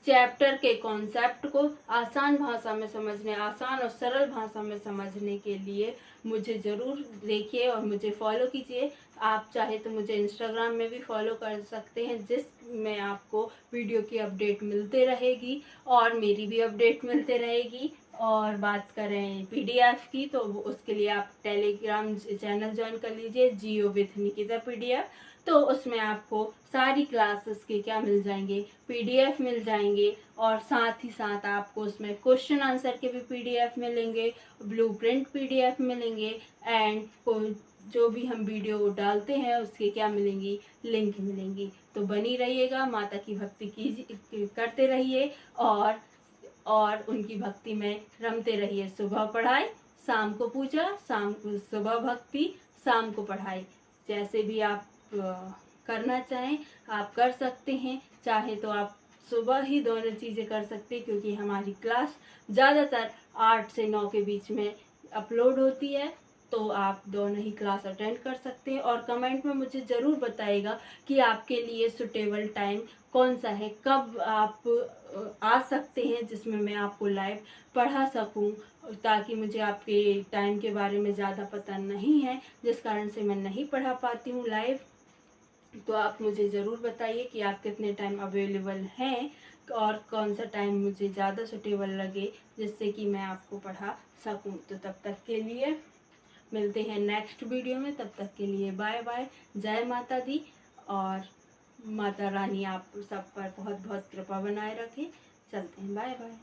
चैप्टर के कॉन्सेप्ट को आसान भाषा में समझने, आसान और सरल भाषा में समझने के लिए मुझे ज़रूर देखिए और मुझे फॉलो कीजिए। आप चाहे तो मुझे इंस्टाग्राम में भी फॉलो कर सकते हैं, जिसमें आपको वीडियो की अपडेट मिलते रहेगी और मेरी भी अपडेट मिलते रहेगी। और बात करें पीडीएफ की तो उसके लिए आप टेलीग्राम चैनल ज्वाइन कर लीजिए, जियो विथ निकिता पीडीएफ। तो उसमें आपको सारी क्लासेस के क्या मिल जाएंगे, पीडीएफ मिल जाएंगे और साथ ही साथ आपको उसमें क्वेश्चन आंसर के भी पीडीएफ मिलेंगे, ब्लूप्रिंट पीडीएफ मिलेंगे एंड जो भी हम वीडियो डालते हैं उसके क्या मिलेंगी, लिंक मिलेंगी। तो बनी रहिएगा, माता की भक्ति कीजिए, करते रहिए और उनकी भक्ति में रमते रहिए। सुबह पढ़ाई, शाम को पूजा, शाम को सुबह भक्ति, शाम को पढ़ाई। जैसे भी आप करना चाहें आप कर सकते हैं, चाहे तो आप सुबह ही दोनों चीज़ें कर सकते हैं, क्योंकि हमारी क्लास ज़्यादातर 8 से 9 के बीच में अपलोड होती है। तो आप दोनों ही क्लास अटेंड कर सकते हैं और कमेंट में मुझे ज़रूर बताइएगा कि आपके लिए सुटेबल टाइम कौन सा है, कब आप आ सकते हैं जिसमें मैं आपको लाइव पढ़ा सकूं, ताकि मुझे आपके टाइम के बारे में ज़्यादा पता नहीं है जिस कारण से मैं नहीं पढ़ा पाती हूँ लाइव। तो आप मुझे ज़रूर बताइए कि आप कितने टाइम अवेलेबल हैं और कौन सा टाइम मुझे ज़्यादा सूटेबल लगे जिससे कि मैं आपको पढ़ा सकूं। तो तब तक के लिए मिलते हैं नेक्स्ट वीडियो में, तब तक के लिए बाय बाय। जय माता दी और माता रानी आप सब पर बहुत बहुत कृपा बनाए रखें। चलते हैं, बाय बाय।